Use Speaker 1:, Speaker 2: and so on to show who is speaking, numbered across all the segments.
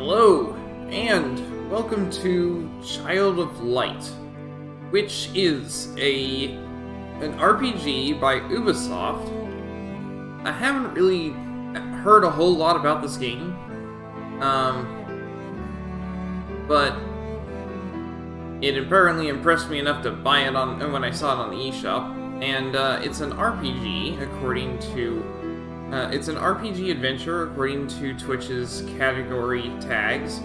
Speaker 1: Hello, and welcome to Child of Light, which is an RPG by Ubisoft. I haven't really heard a whole lot about this game, but it apparently impressed me enough to buy it when I saw it on the eShop. And it's an RPG according to it's an RPG adventure according to Twitch's category tags,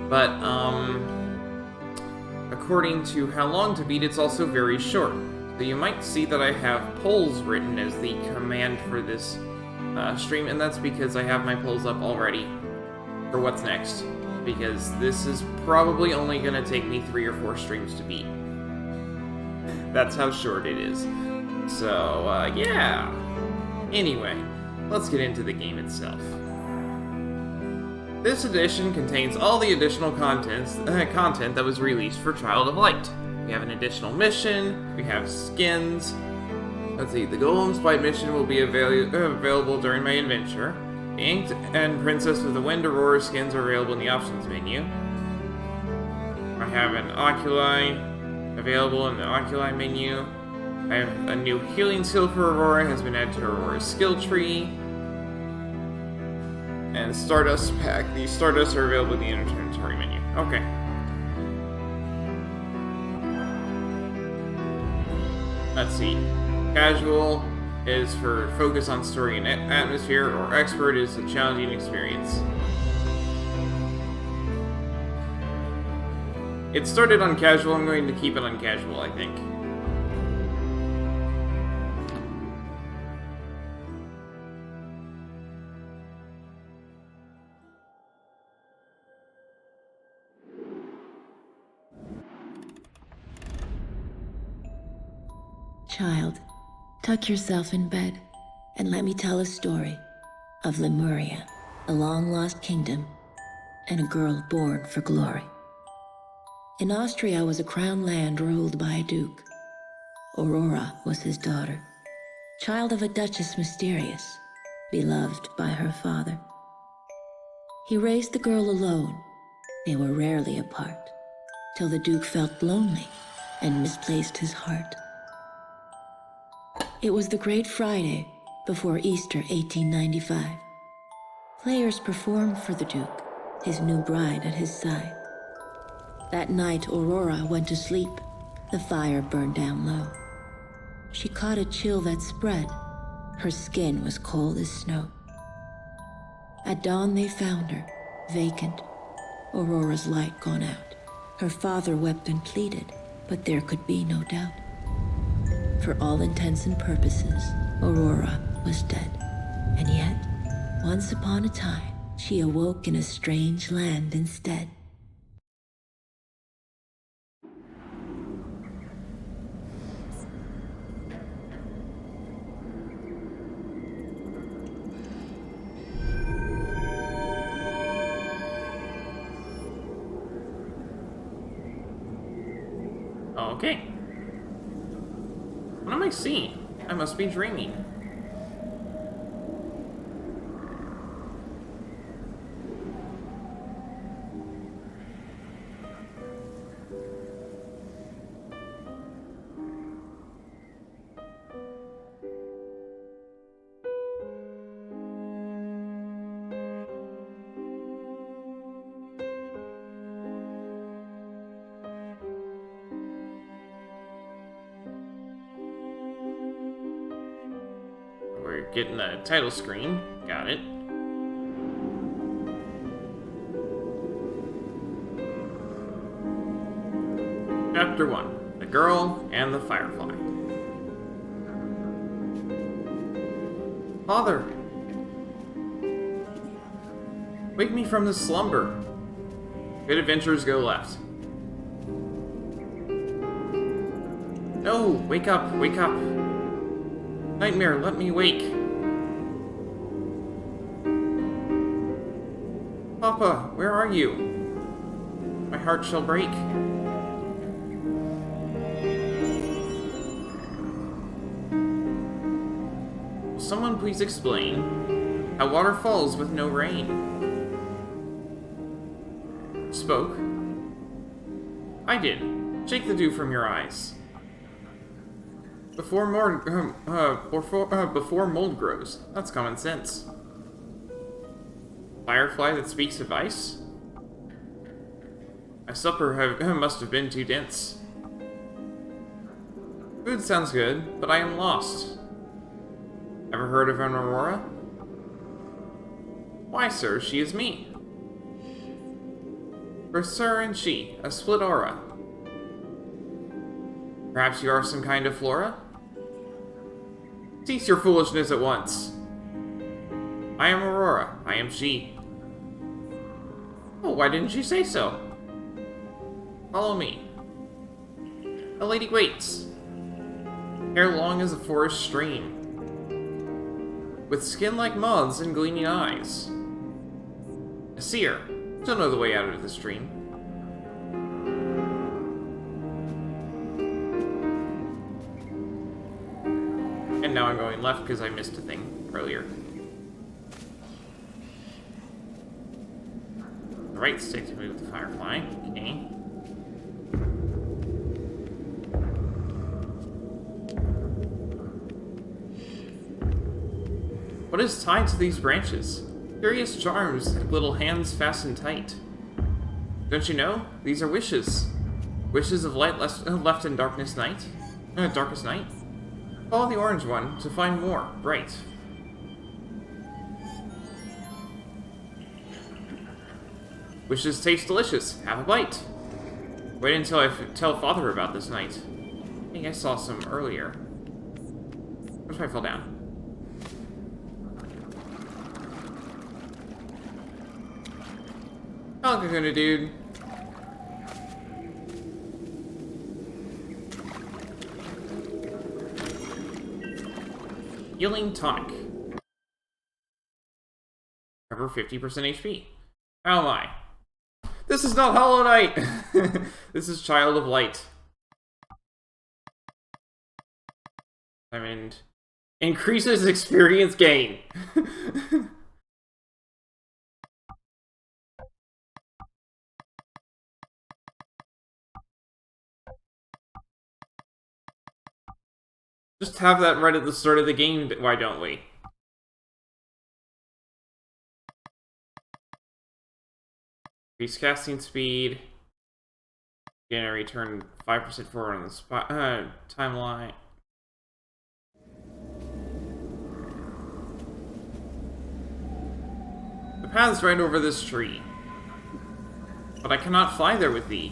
Speaker 1: but according to How Long to Beat, it's also very short. So you might see that I have polls written as the command for this stream, and that's because I have my polls up already for what's next, because this is probably only going to take me 3 or 4 streams to beat. That's how short it is. So, yeah. Anyway, let's get into the game itself. This edition contains all the additional content that was released for Child of Light. We have an additional mission, we have skins. Let's see, the Golem Spite mission will be available during my adventure. The Inked and Princess of the Wind Aurora skins are available in the options menu. I have an Oculi available in the Oculi menu. I have a new healing skill for Aurora has been added to Aurora's skill tree. And Stardust pack. These Stardust are available in the inventory menu. Okay. Let's see. Casual is for focus on story and atmosphere, or Expert is a challenging experience. It started on casual, I'm going to keep it on casual, I think.
Speaker 2: Child, tuck yourself in bed and let me tell a story of Lemuria, a long-lost kingdom, and a girl born for glory. In Austria was a crown land ruled by a duke. Aurora was his daughter, child of a duchess mysterious, beloved by her father. He raised the girl alone. They were rarely apart, till the duke felt lonely and misplaced his heart. It was the Great Friday before Easter 1895. Players performed for the Duke, his new bride at his side. That night, Aurora went to sleep. The fire burned down low. She caught a chill that spread. Her skin was cold as snow. At dawn they found her, vacant, Aurora's light gone out. Her father wept and pleaded, but there could be no doubt. For all intents and purposes, Aurora was dead. And yet, once upon a time, she awoke in a strange land instead.
Speaker 1: Okay. What am I seeing? I must be dreaming. We're getting the title screen. Got it. Chapter 1. The Girl and the Firefly. Father! Wake me from this slumber. Good adventures go left. No! Wake up! Wake up! Nightmare, let me wake. Papa, where are you? My heart shall break. Will someone please explain how water falls with no rain? Spoke? I did. Shake the dew from your eyes. Before mold grows. That's common sense. Firefly that speaks of ice? My supper must have been too dense. Food sounds good, but I am lost. Ever heard of an Aurora? Why, sir, she is me. For sir and she, a split aura. Perhaps you are some kind of flora? Cease your foolishness at once. I am Aurora. I am she. Oh, why didn't you say so? Follow me. A lady waits. Hair long as a forest stream. With skin like moths and gleaming eyes. A seer. Don't know the way out of the stream. And now I'm going left because I missed a thing earlier. The right stick to move the firefly. Okay. What is tied to these branches? Curious charms, little hands fastened tight. Don't you know? These are wishes. Wishes of light left in darkest night. Follow the orange one to find more, bright. Wishes taste delicious. Have a bite. Wait until I tell Father about this night. I think I saw some earlier. What if I fell down? Oh, Kakuna, dude. Healing tonic. Cover 50% HP. How am I? This is not Hollow Knight! This is Child of Light. I mean, increases experience gain. Just have that right at the start of the game, why don't we? Increase casting speed. Gonna return 5% forward on the spot timeline. The path's right over this tree. But I cannot fly there with thee.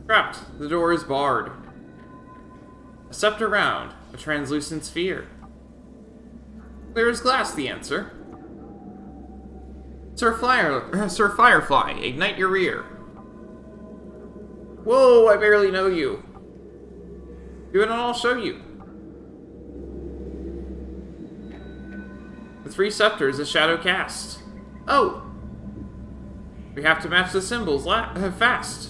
Speaker 1: Trapped. The door is barred. A scepter round. A translucent sphere. Clear as glass, the answer. Sir Firefly, ignite your rear. Whoa, I barely know you. Do it and I'll show you. The 3 scepters, a shadow cast. Oh! We have to match the symbols fast.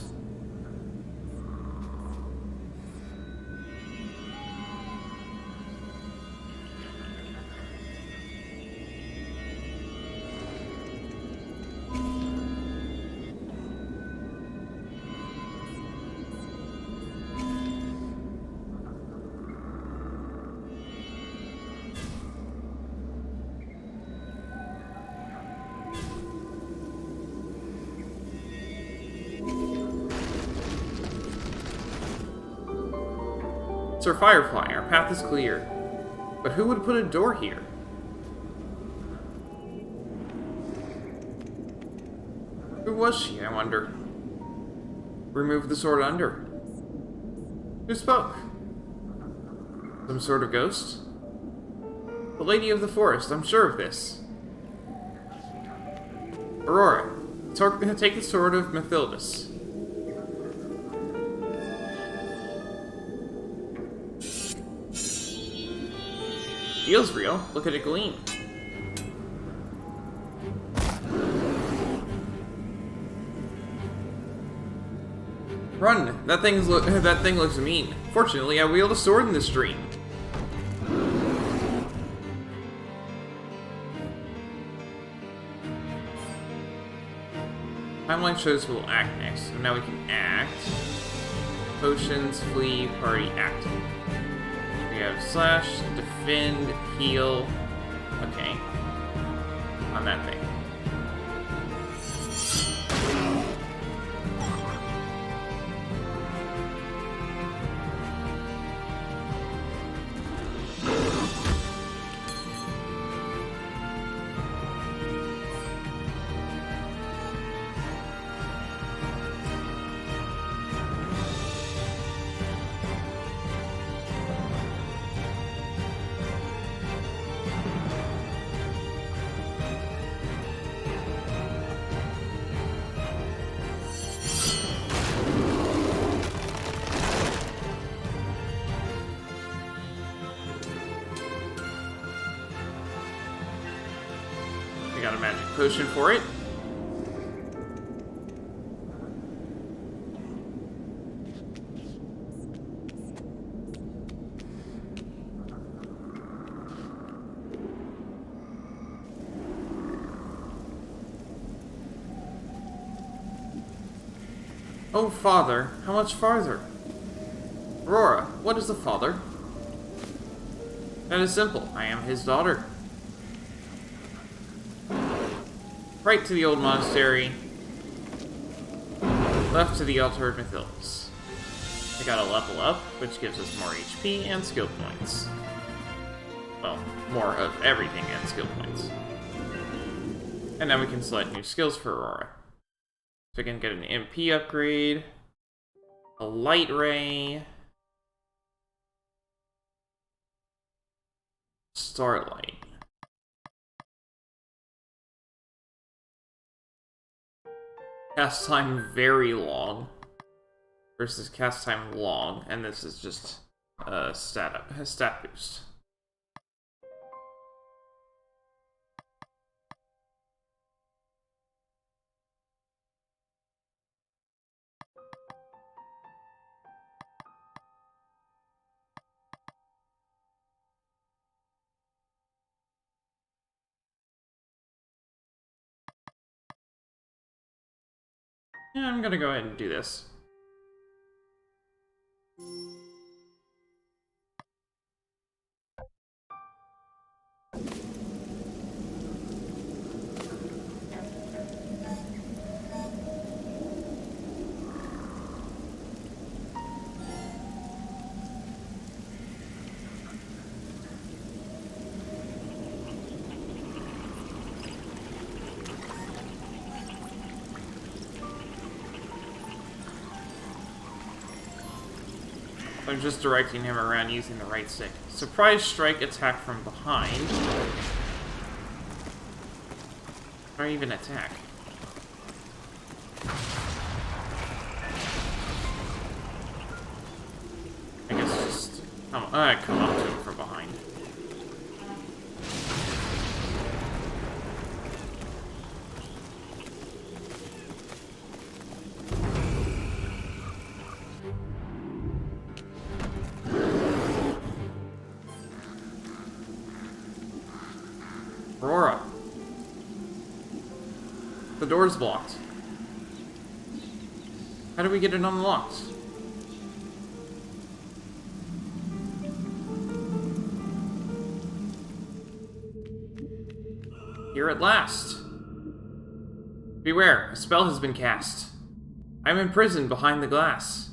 Speaker 1: Sir Firefly, our path is clear. But who would put a door here? Who was she, I wonder? Remove the sword under. Who spoke? Some sort of ghost? The Lady of the Forest, I'm sure of this. Aurora, take the sword of Mathildus. Feels real. Look at it gleam. Run! That thing looks mean. Fortunately, I wield a sword in this dream. Timeline shows who will act next. So now we can act. Potions, flee, party, act. We have slash, defend, heal. Okay. On that thing. Got a magic potion for it. Oh, father, how much farther? Aurora, what is the father? That is simple. I am his daughter. Right to the old monastery. Left to the Altar of Mythils. We gotta level up, which gives us more HP and skill points. Well, more of everything and skill points. And now we can select new skills for Aurora. So we can get an MP upgrade, a Light Ray, Starlight. Cast time very long versus cast time long, and this is just a stat boost. Yeah, I'm gonna go ahead and do this. I'm just directing him around using the right stick. Surprise strike, attack from behind. Or even attack. I guess just come up to him from behind. Aurora. The door's blocked. How do we get it unlocked? Here at last. Beware, a spell has been cast. I'm imprisoned behind the glass.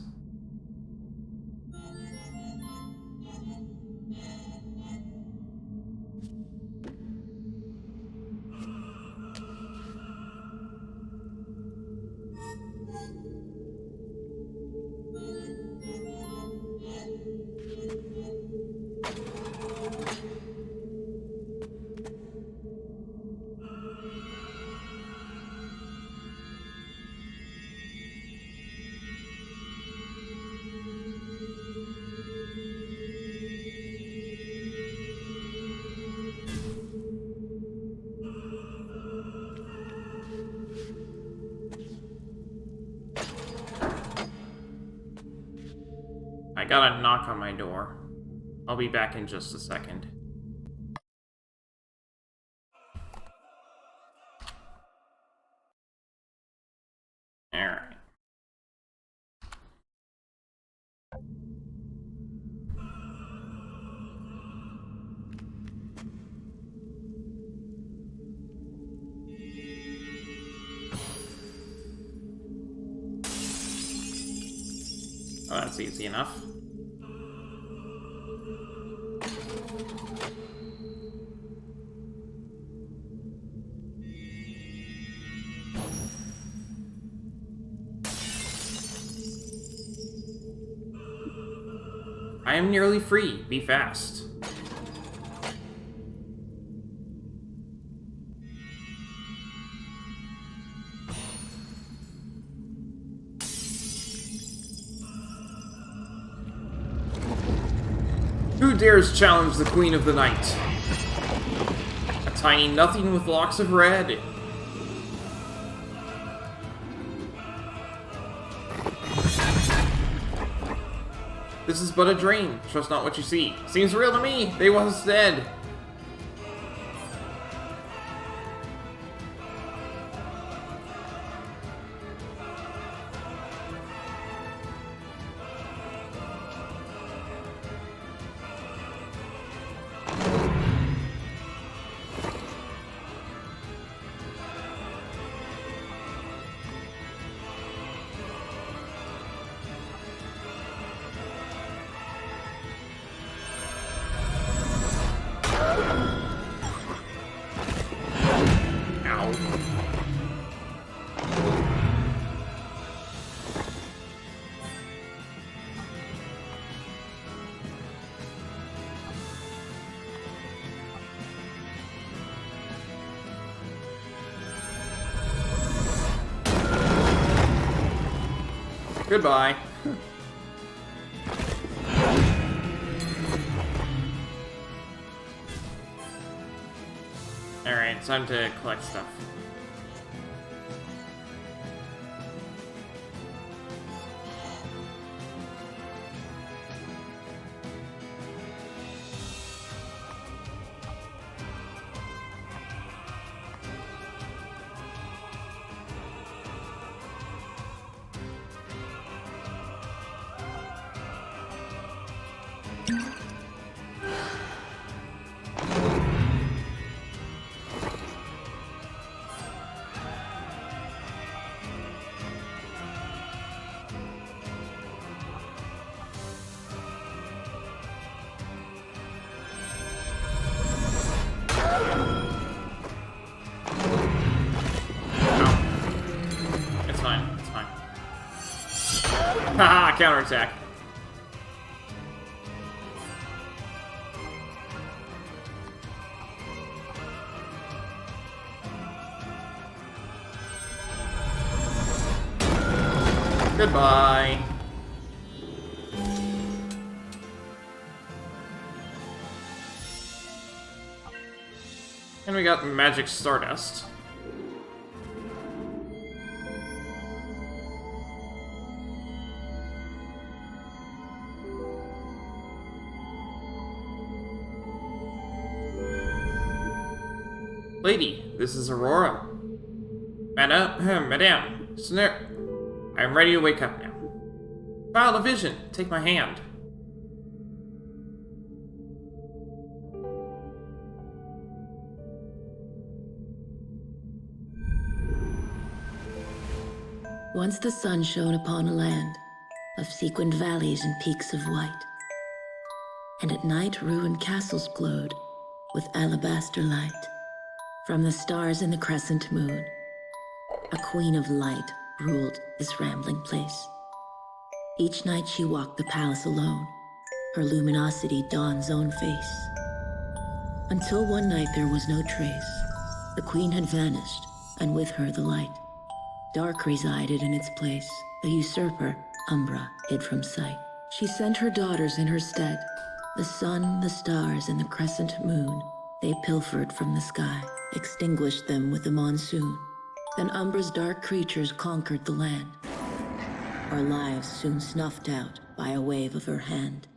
Speaker 1: I got a knock on my door. I'll be back in just a second. Oh, that's easy enough. I am nearly free. Be fast. Who dares challenge the Queen of the Night? A tiny nothing with locks of red. This is but a dream. Trust not what you see. Seems real to me. They was dead. Goodbye. Alright, time to collect stuff. Haha, counterattack. Goodbye. And we got Magic Stardust. Lady, this is Aurora. Madame, I am ready to wake up now. Child of Vision, take my hand.
Speaker 2: Once the sun shone upon a land of sequined valleys and peaks of white, and at night ruined castles glowed with alabaster light. From the stars and the crescent moon, a queen of light ruled this rambling place. Each night she walked the palace alone, her luminosity dawn's own face. Until one night there was no trace. The queen had vanished, and with her the light. Dark resided in its place, the usurper, Umbra, hid from sight. She sent her daughters in her stead, the sun, the stars, and the crescent moon. They pilfered from the sky, extinguished them with the monsoon. Then Umbra's dark creatures conquered the land. Our lives soon snuffed out by a wave of her hand.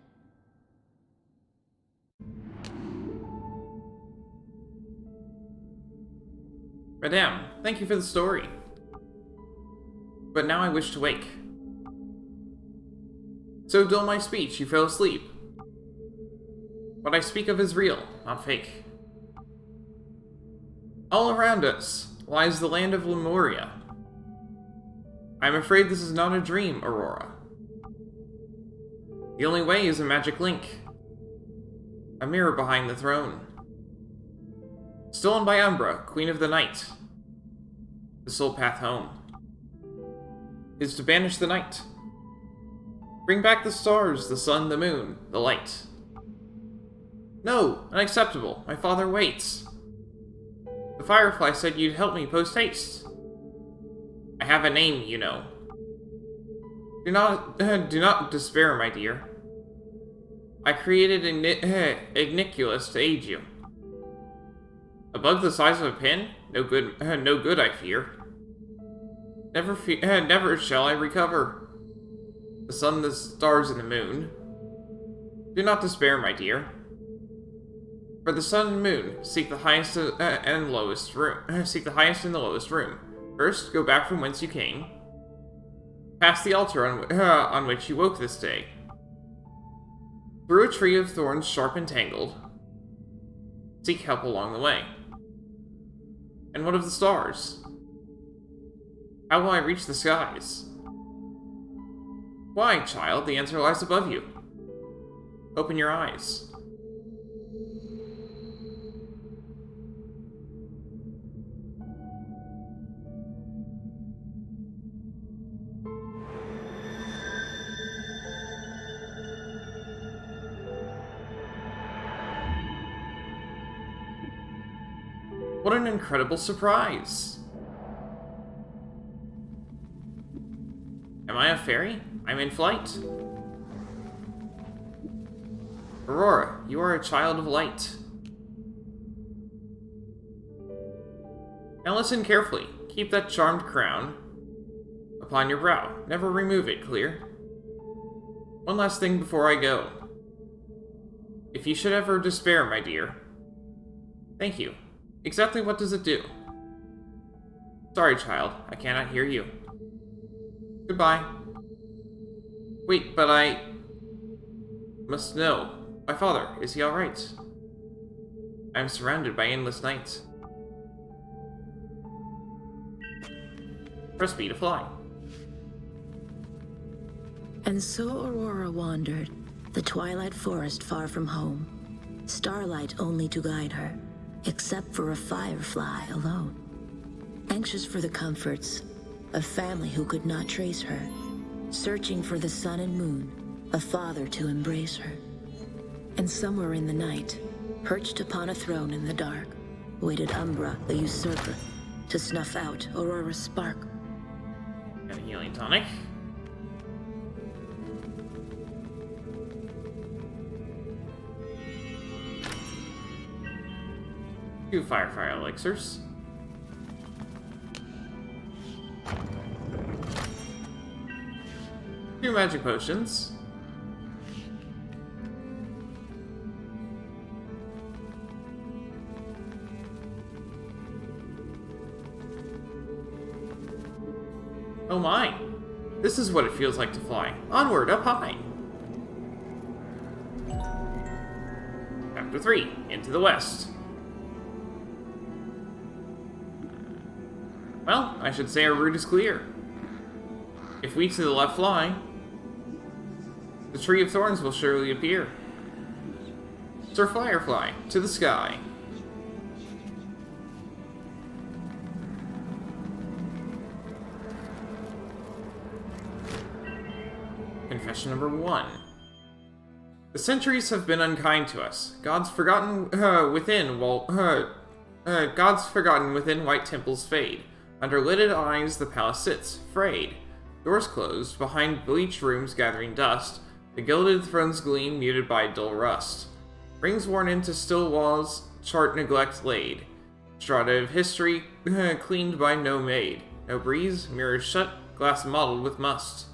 Speaker 1: Madame, thank you for the story. But now I wish to wake. So dull my speech, you fell asleep. What I speak of is real, not fake. All around us lies the land of Lemuria. I'm afraid this is not a dream, Aurora. The only way is a magic link. A mirror behind the throne. Stolen by Umbra, Queen of the Night. The sole path home is to banish the night. Bring back the stars, the sun, the moon, the light. No, unacceptable. My father waits. The Firefly said you'd help me post-haste. I have a name, you know. Do not despair, my dear. I created Igniculus to aid you. A bug the size of a pin? No good, I fear. Never shall I recover. The sun, the stars, and the moon. Do not despair, my dear. For the sun and moon, seek the highest and lowest room. Seek the highest and the lowest room. First, go back from whence you came. Past the altar on which you woke this day. Through a tree of thorns sharp and tangled. Seek help along the way. And what of the stars? How will I reach the skies? Why, child, the answer lies above you. Open your eyes. What an incredible surprise! Am I a fairy? I'm in flight. Aurora, you are a child of light. Now listen carefully. Keep that charmed crown upon your brow. Never remove it, clear? One last thing before I go. If you should ever despair, my dear. Thank you. Exactly what does it do? Sorry, child. I cannot hear you. Goodbye. Wait, but I must know. My father, is he alright? I am surrounded by endless night. Press B to fly.
Speaker 2: And so Aurora wandered, the twilight forest far from home. Starlight only to guide her, except for a firefly alone. Anxious for the comforts, a family who could not trace her. Searching for the sun and moon, a father to embrace her. And somewhere in the night, perched upon a throne in the dark, waited Umbra, the usurper, to snuff out Aurora's spark.
Speaker 1: And a healing tonic. Two Firefly elixirs. Two magic potions. Oh my! This is what it feels like to fly. Onward, up high! Chapter 3, Into the West. Well, I should say our route is clear. If we to the left fly, the Tree of Thorns will surely appear. Sir Firefly, to the sky. Confession number 1. The centuries have been unkind to us. Gods forgotten within white temples fade. Under lidded eyes the palace sits, frayed. Doors closed, behind bleached rooms gathering dust. The gilded thrones gleam, muted by dull rust. Rings worn into still walls, chart neglect laid. Strata of history, cleaned by no maid. No breeze, mirrors shut, glass mottled with must.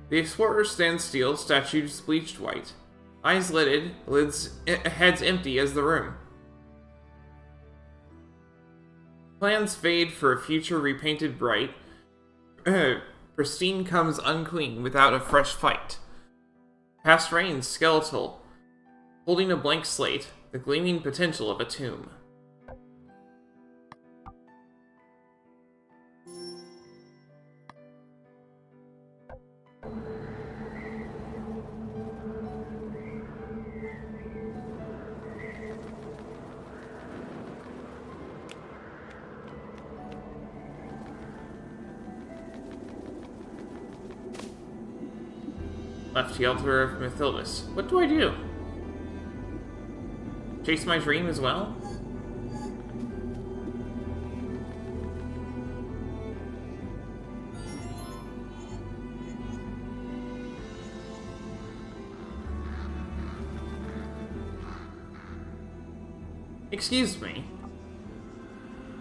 Speaker 1: The explorer stands still, statues bleached white. Eyes lidded, heads empty as the room. Plans fade for a future repainted bright. Pristine comes unclean without a fresh fight. Past reigns skeletal, holding a blank slate, the gleaming potential of a tomb. Left the altar of Mathildus. What do I do? Chase my dream as well? Excuse me.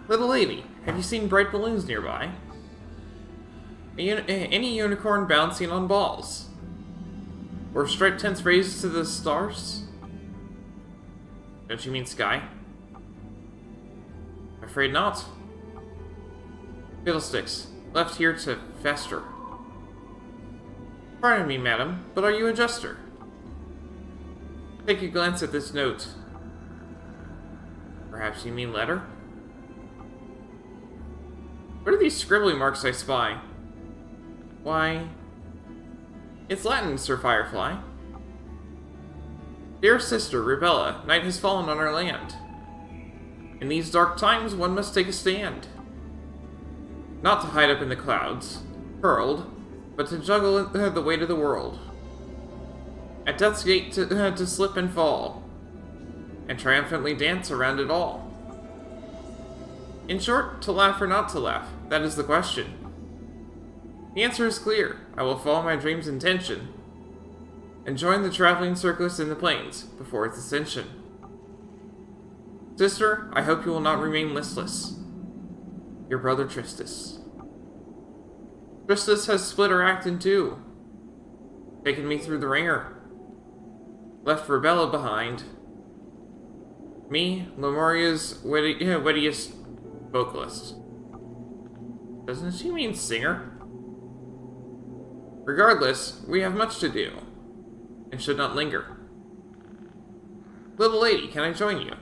Speaker 1: Little lady, have you seen bright balloons nearby? Any unicorn bouncing on balls? Or striped tents raised to the stars? Don't you mean sky? I'm afraid not. Fiddlesticks, left here to fester. Pardon me, madam, but are you a jester? Take a glance at this note. Perhaps you mean letter? What are these scribbly marks I spy? Why, it's Latin, Sir Firefly. Dear sister, Rebella, night has fallen on our land. In these dark times, one must take a stand. Not to hide up in the clouds, hurled, but to juggle the weight of the world. At death's gate to slip and fall, and triumphantly dance around it all. In short, to laugh or not to laugh, that is the question. The answer is clear. I will follow my dream's intention and join the traveling circus in the plains before its ascension. Sister, I hope you will not remain listless. Your brother Tristus. Tristus has split our act in two, taken me through the ringer, left Rebella behind. Me, Lemuria's wittiest vocalist. Doesn't she mean singer? Regardless, we have much to do, and should not linger. Little lady, can I join you?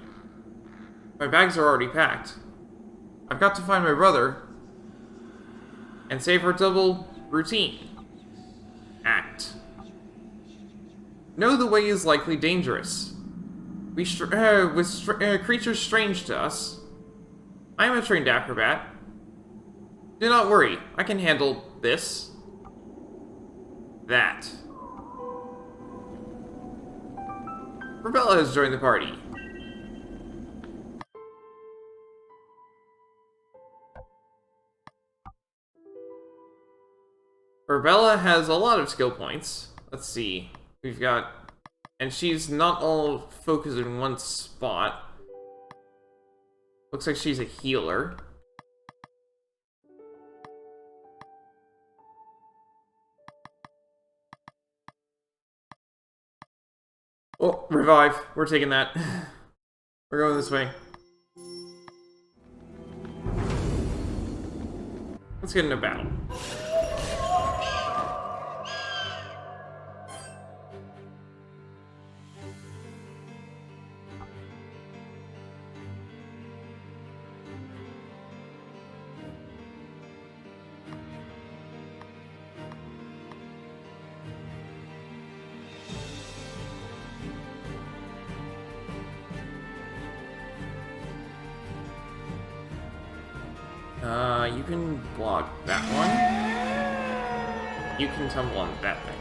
Speaker 1: My bags are already packed. I've got to find my brother, and save our double routine act. Know the way is likely dangerous. With creatures strange to us. I am a trained acrobat. Do not worry, I can handle this. That. Rebella has joined the party. Rebella has a lot of skill points. Let's see. We've got... And she's not all focused in one spot. Looks like she's a healer. Oh, revive. We're taking that. We're going this way. Let's get into battle. You can block that one. You can tumble on that thing.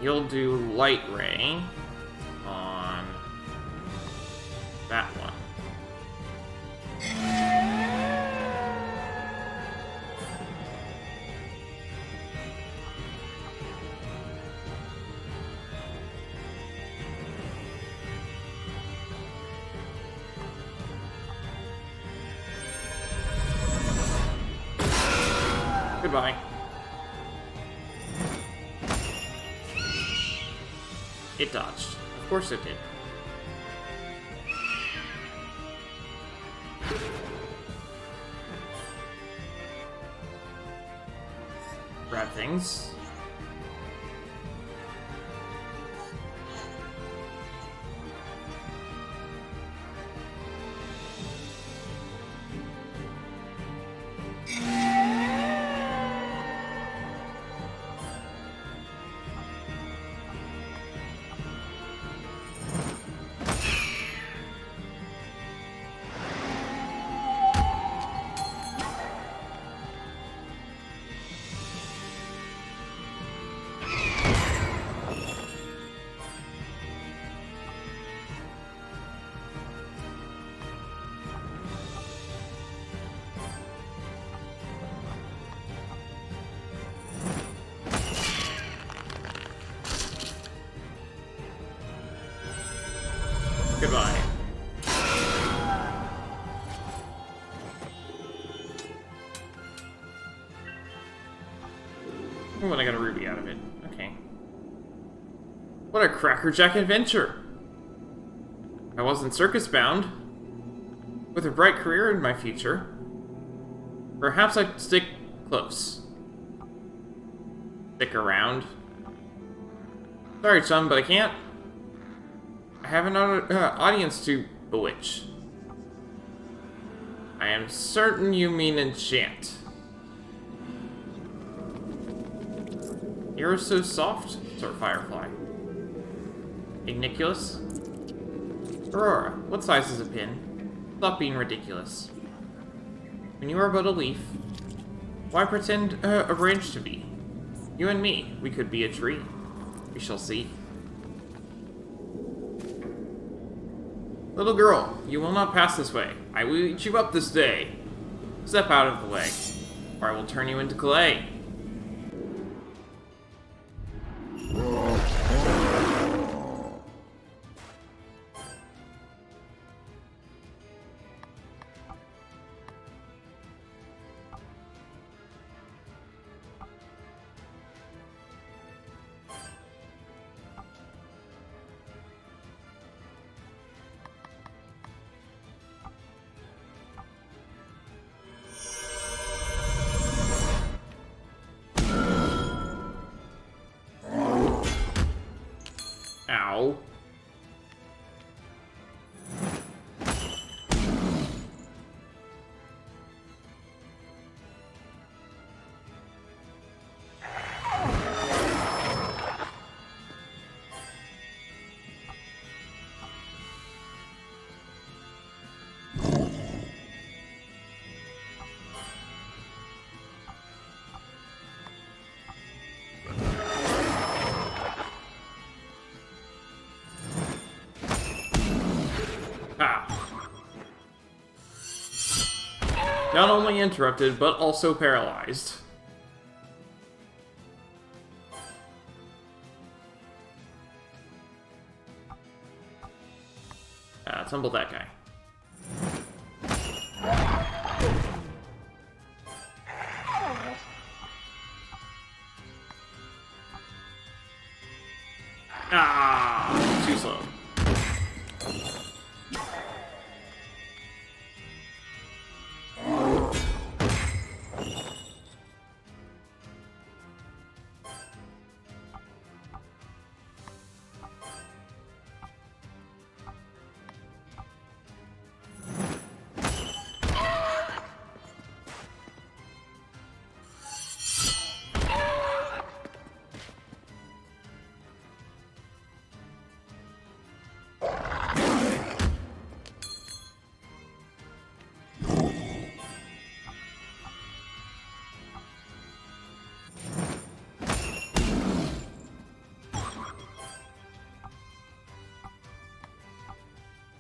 Speaker 1: You'll do Light Ray on that one. Goodbye. It dodged. Of course it did. Grab things. Oh, and I got a ruby out of it. Okay. What a crackerjack adventure! I wasn't circus bound. With a bright career in my future, perhaps I'd stick close. Stick around. Sorry, chum, but I can't. I have an audience to bewitch. I am certain you mean enchant. You're so soft, Sir Firefly. Igniculus? Aurora, what size is a pin? Stop being ridiculous. When you are but a leaf, why pretend a branch to be? You and me, we could be a tree. We shall see. Little girl, you will not pass this way. I will eat you up this day. Step out of the way, or I will turn you into clay. Ow. Not only interrupted, but also paralyzed. Tumble that guy. Ah, too slow.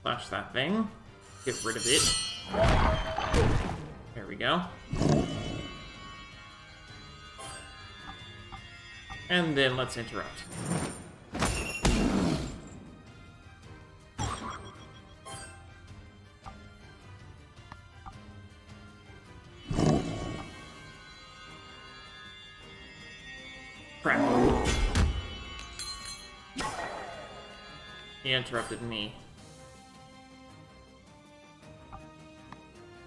Speaker 1: Flash that thing. Get rid of it. There we go. And then let's interrupt. Crap. He interrupted me.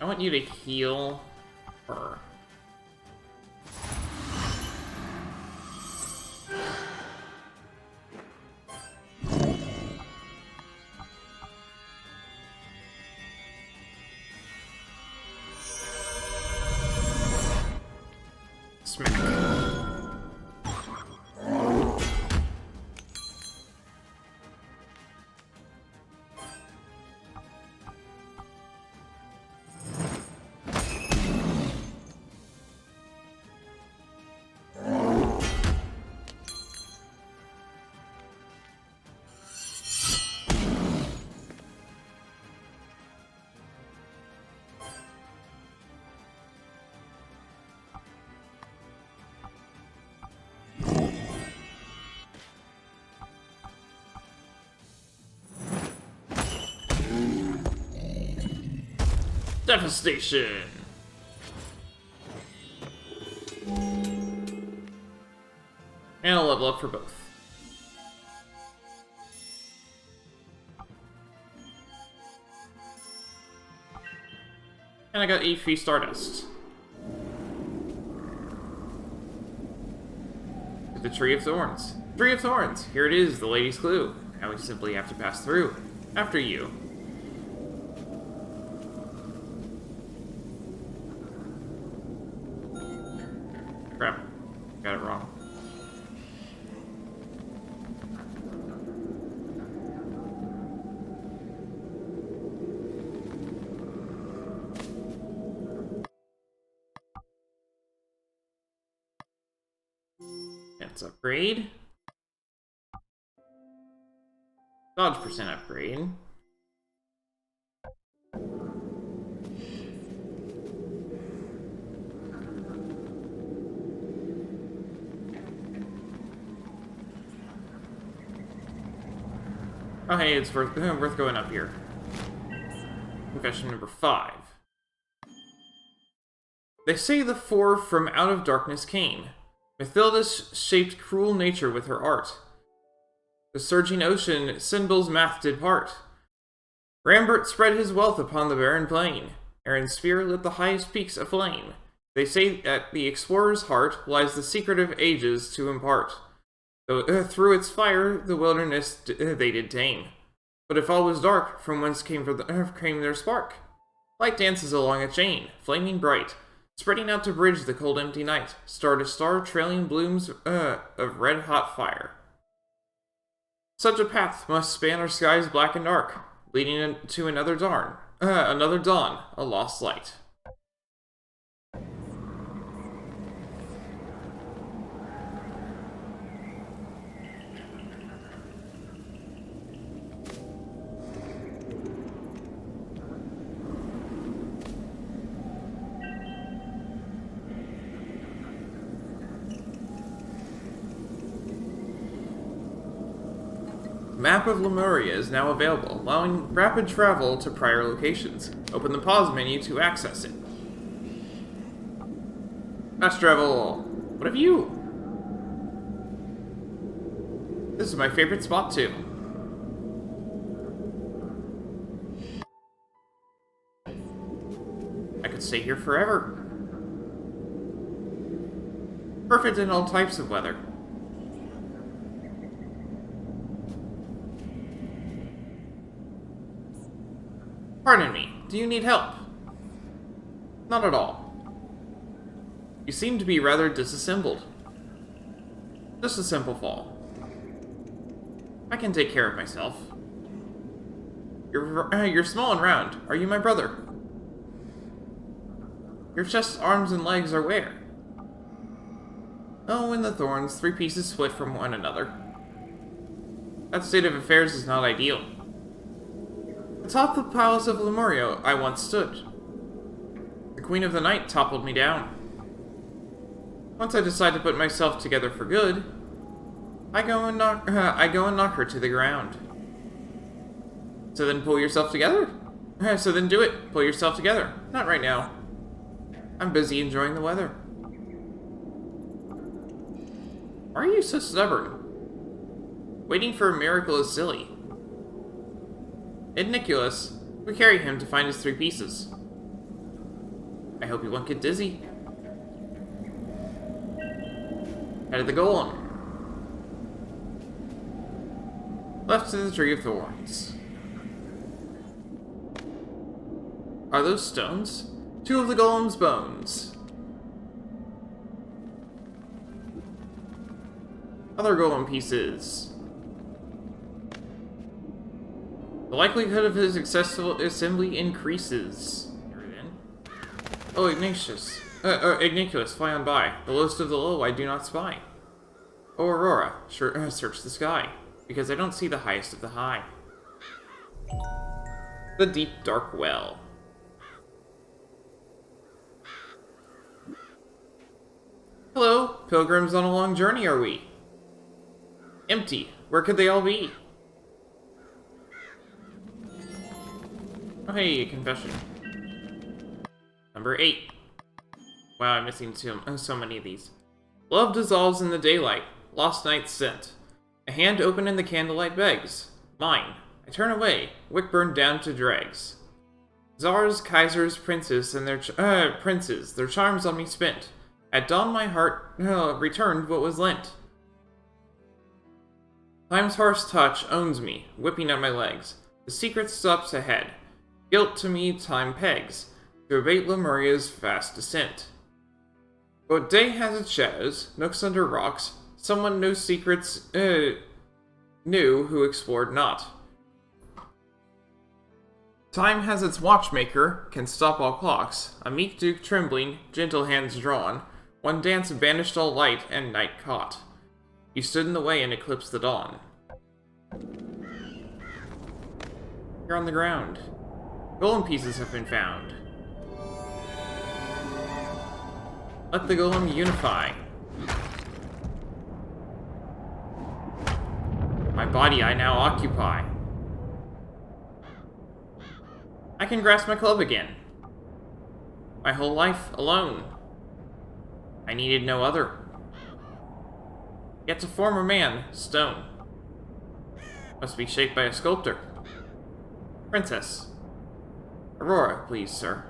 Speaker 1: I want you to heal her. Smack. Devastation! And a level up for both. And I got 8 free Stardust. The Tree of Thorns. Tree of Thorns! Here it is, the Lady's Clue. Now we simply have to pass through. After you. Crap. Got it wrong. Let's upgrade. Dodge percent upgrade. Oh hey, it's worth going up here. Confession number 5. They say the four from out of darkness came. Mithildas shaped cruel nature with her art. The surging ocean Sinbel's math did part. Rambert spread his wealth upon the barren plain. Aaron's spear lit the highest peaks aflame. They say that the explorer's heart lies the secret of ages to impart. Though through its fire the wilderness they did tame. But if all was dark, from whence came their spark? Light dances along a chain, flaming bright, spreading out to bridge the cold empty night, star to star trailing blooms of red-hot fire. Such a path must span our skies black and dark, leading to another dawn, a lost light. Map of Lemuria is now available, allowing rapid travel to prior locations. Open the pause menu to access it. Fast travel! What have you? This is my favorite spot too. I could stay here forever. Perfect in all types of weather. Pardon me, do you need help? Not at all. You seem to be rather disassembled. Just a simple fall. I can take care of myself. You're small and round. Are you my brother? Your chest, arms, and legs are where? Oh, in the thorns, 3 pieces split from one another. That state of affairs is not ideal. Atop the palace of Lemuria I once stood. The Queen of the Night toppled me down. Once I decide to put myself together for good, I go and knock her to the ground. So then pull yourself together? So then do it. Pull yourself together. Not right now. I'm busy enjoying the weather. Why are you so stubborn? Waiting for a miracle is silly. Nicholas, we carry him to find his 3 pieces. I hope you won't get dizzy. Head of the golem. Left to the Tree of Thorns. Are those stones? 2 of the golem's bones. Other golem pieces. The likelihood of his successful assembly increases. Oh, Ignatius. Ignatius, fly on by. The lowest of the low I do not spy. Oh, Aurora, search the sky, because I don't see the highest of the high. The deep dark well. Hello, pilgrims on a long journey are we? Empty. Where could they all be? Oh, hey, confession. Number 8. Wow, I'm missing so many of these. Love dissolves in the daylight. Lost night's scent. A hand open in the candlelight begs. Mine. I turn away, wick burned down to dregs. Czars, kaisers, princes, and princes, their charms on me spent. At dawn my heart returned what was lent. Time's harsh touch owns me, whipping at my legs. The secret stops ahead. Guilt to me time pegs, to abate Lemuria's fast descent. But day has its shadows, nooks under rocks. Someone no secrets knew who explored not. Time has its watchmaker, can stop all clocks. A meek duke trembling, gentle hands drawn. One dance banished all light, and night caught. You stood in the way and eclipsed the dawn. Here on the ground. Golem pieces have been found. Let the golem unify. My body I now occupy. I can grasp my club again. My whole life alone. I needed no other. Yet to form a man, stone, must be shaped by a sculptor. Princess. Aurora, please, sir.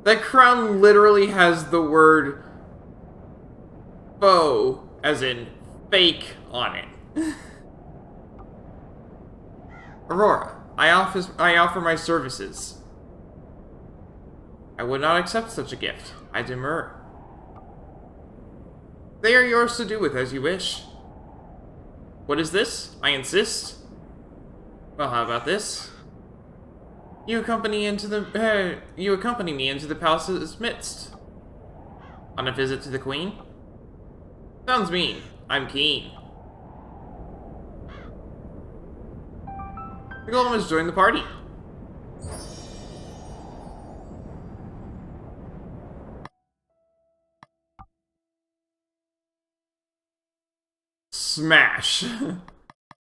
Speaker 1: That crown literally has the word faux, as in fake, on it. Aurora, I offer my services. I would not accept such a gift. I demur. They are yours to do with as you wish. What is this? I insist. Well, how about this? You accompany me into the palace's midst. On a visit to the queen? Sounds mean. I'm keen. The golem has joined the party. Smash.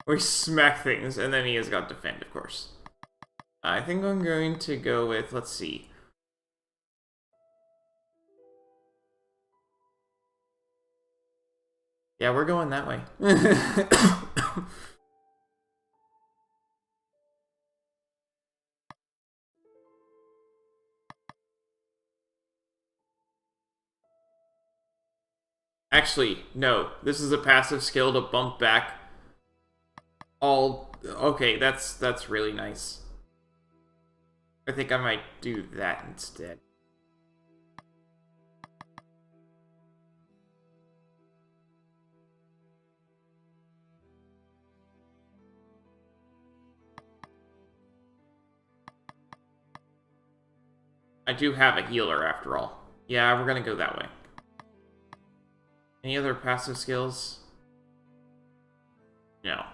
Speaker 1: We smack things, and then he has got defend, of course. I think I'm going to go with, let's see. Yeah, we're going that way. Actually, no. This is a passive skill to bump back all... Okay, that's really nice. I think I might do that instead. I do have a healer after all. Yeah, we're gonna go that way. Any other passive skills? No.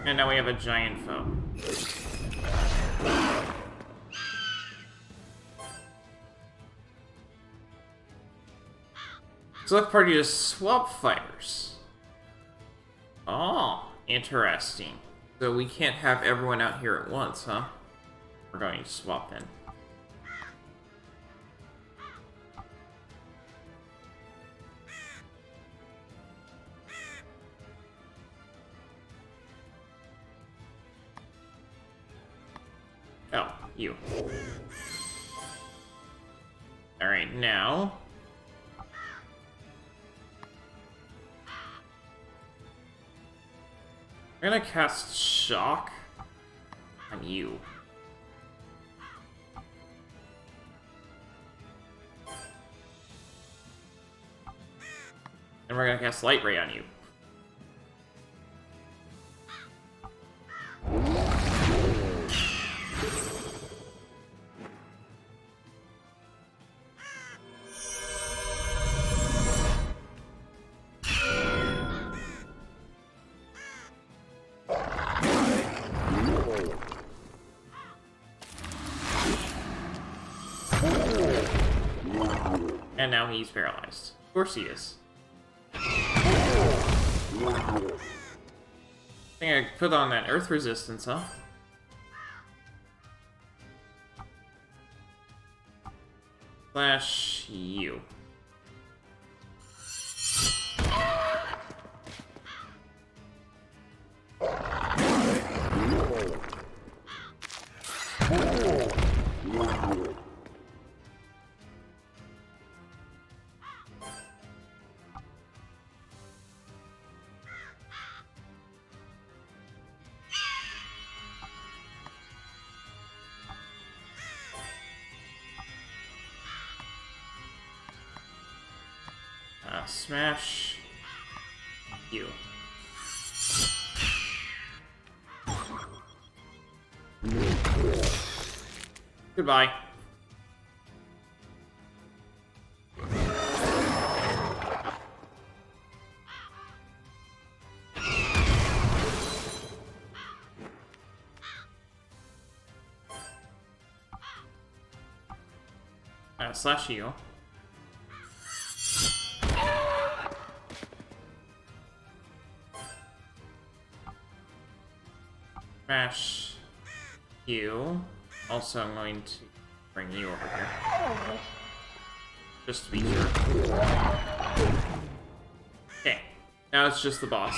Speaker 1: And now we have a giant foe. Select party to swap fighters. Oh, interesting. So we can't have everyone out here at once, huh? We're going to swap then. Oh, you. Alright, now... I'm gonna cast Shock on you. And we're gonna cast Light Ray on you. And now he's paralyzed. Of course he is. I think I put on that earth resistance, huh? slash you. Smash you. Goodbye. Slash you. Smash you. Also, I'm going to bring you over here. Just to be sure. Okay. Now it's just the boss.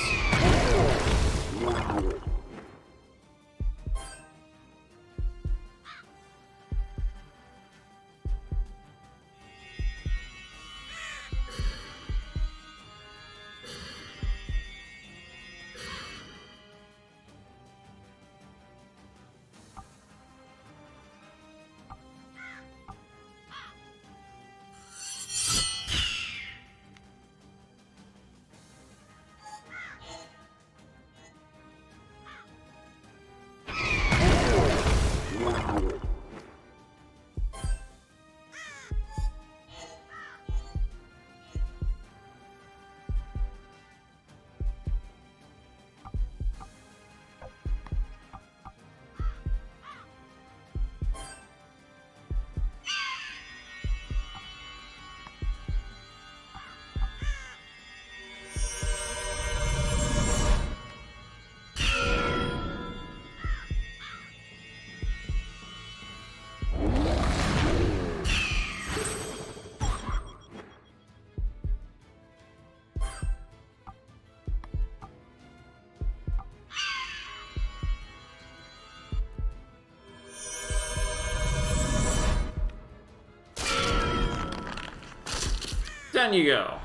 Speaker 1: Down you go.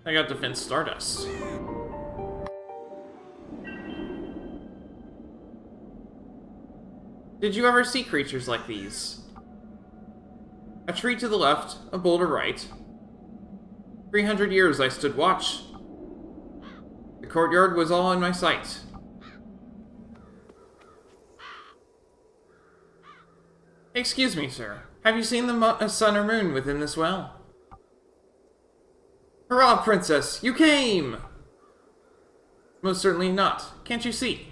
Speaker 1: I got Defense Stardust. Did you ever see creatures like these? A tree to the left, a boulder right. 300 years I stood watch. The courtyard was all in my sight. Excuse me, sir. Have you seen the sun or moon within this well? Hurrah, princess! You came! Most certainly not. Can't you see?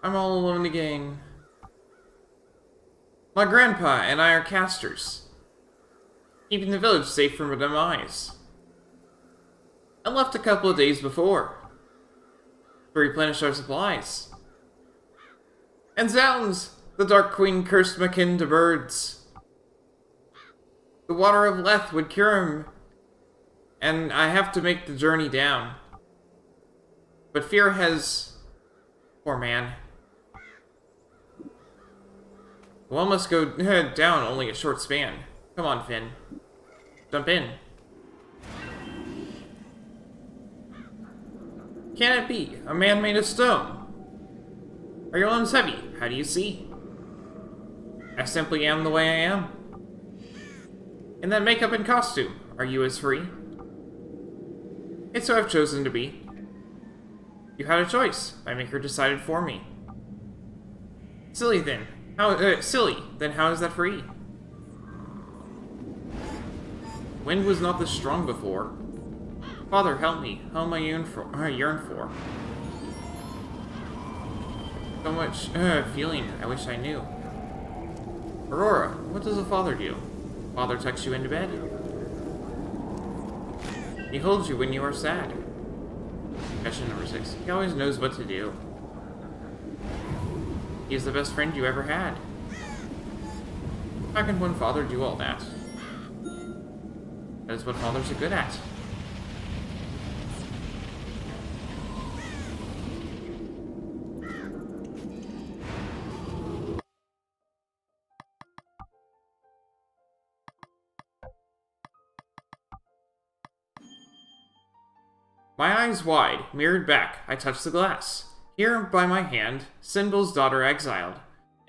Speaker 1: I'm all alone again. My grandpa and I are casters, keeping the village safe from demise. I left a couple of days before to replenish our supplies. And zounds! The Dark Queen cursed my kin to birds. The water of Leth would cure him, and I have to make the journey down. But fear has... Poor man. Well, must go down only a short span. Come on, Finn. Jump in. Can it be? A man made of stone? Are your limbs heavy? How do you see? I simply am the way I am. In that makeup and costume, are you as free? It's so I've chosen to be. You had a choice. My maker decided for me. Silly then. Silly. Then how is that free? Wind was not this strong before. Father, help me. How am I yearn for? So much feeling. I wish I knew. Aurora, what does a father do? Father tucks you into bed. He holds you when you are sad. Question number 6. He always knows what to do. He is the best friend you ever had. How can one father do all that? That is what fathers are good at. My eyes wide, mirrored back, I touch the glass. Here by my hand, Sinbel's daughter exiled.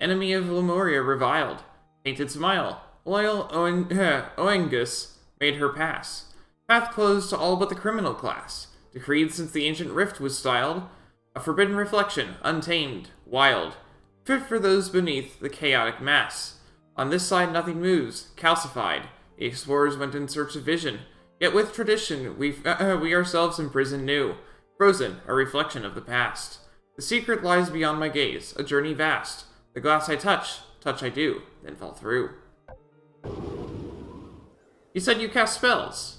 Speaker 1: Enemy of Lemuria reviled. Painted smile. Loyal Oengus made her pass. Path closed to all but the criminal class. Decreed since the ancient rift was styled. A forbidden reflection, untamed, wild. Fit for those beneath the chaotic mass. On this side nothing moves, calcified. The explorers went in search of vision. Yet with tradition, we ourselves imprisoned new, frozen, a reflection of the past. The secret lies beyond my gaze, a journey vast. The glass I touch I do, then fall through. You said you cast spells.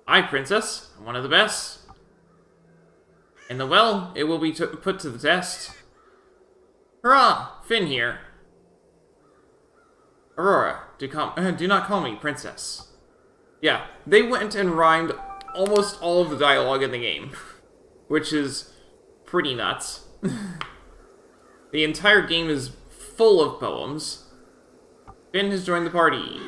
Speaker 1: Aye, princess, I'm one of the best. In the well, it will be put to the test. Hurrah! Finn here. Aurora, do not call me princess. Yeah, they went and rhymed almost all of the dialogue in the game, which is pretty nuts. The entire game is full of poems. Finn has joined the party.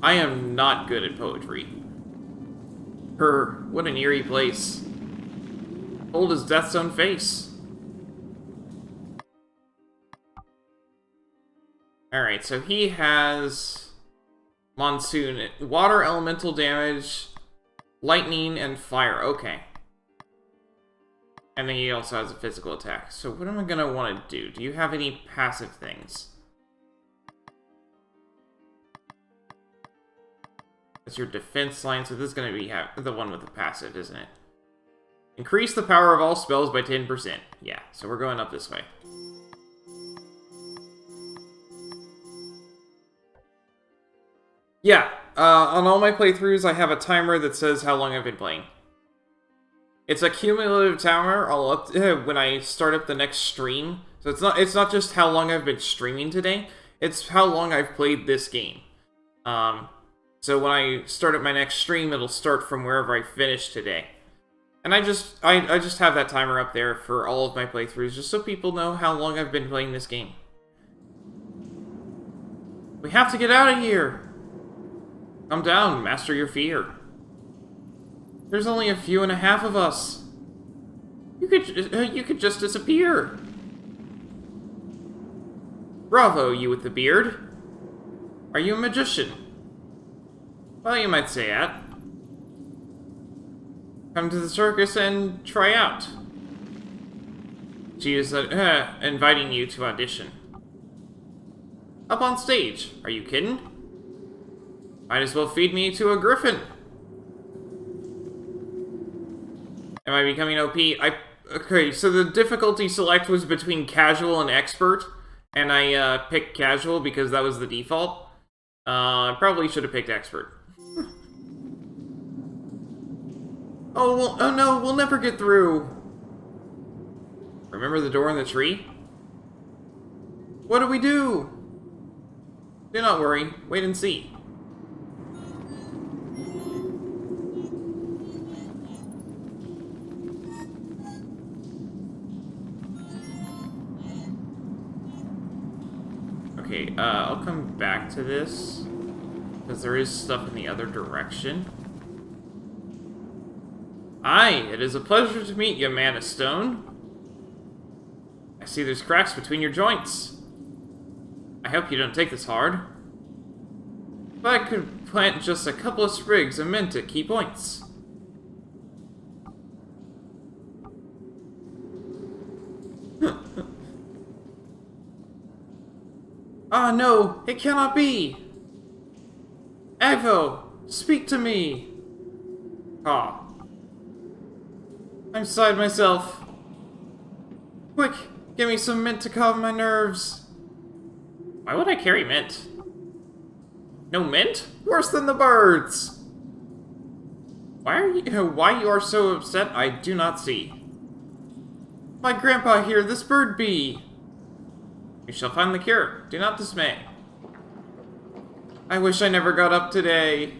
Speaker 1: I am not good at poetry. What an eerie place. Cold as death's own face. Alright, so he has Monsoon, water elemental damage, lightning, and fire. Okay. And then he also has a physical attack. So what am I gonna want to do? Do you have any passive things? That's your defense line, so this is going to be the one with the passive, isn't it? Increase the power of all spells by 10%. Yeah, so we're going up this way. Yeah, on all my playthroughs, I have a timer that says how long I've been playing. It's a cumulative timer when I start up the next stream. So it's not just how long I've been streaming today, it's how long I've played this game. So when I start up my next stream, it'll start from wherever I finish today. And I just have that timer up there for all of my playthroughs, just so people know how long I've been playing this game. We have to get out of here! Come down, master your fear. There's only a few and a half of us. You could just disappear. Bravo, you with the beard. Are you a magician? Well, you might say that. Come to the circus and try out. She is inviting you to audition. Up on stage. Are you kidding? Might as well feed me to a griffin. Am I becoming OP? Okay, so the difficulty select was between casual and expert, and I picked casual because that was the default. I probably should have picked expert. Oh no, we'll never get through. Remember the door in the tree? What do we do? Do not worry, wait and see. Okay, I'll come back to this, because there is stuff in the other direction. Aye, it is a pleasure to meet you, man of stone. I see there's cracks between your joints. I hope you don't take this hard. If I could plant just a couple of sprigs of mint at key points. Ah, no, it cannot be! Evo, speak to me! Ah. I'm beside myself. Quick, give me some mint to calm my nerves. Why would I carry mint? No mint? Worse than the birds! Why you are so upset, I do not see. My grandpa here, this bird bee! We shall find the cure. Do not dismay. I wish I never got up today.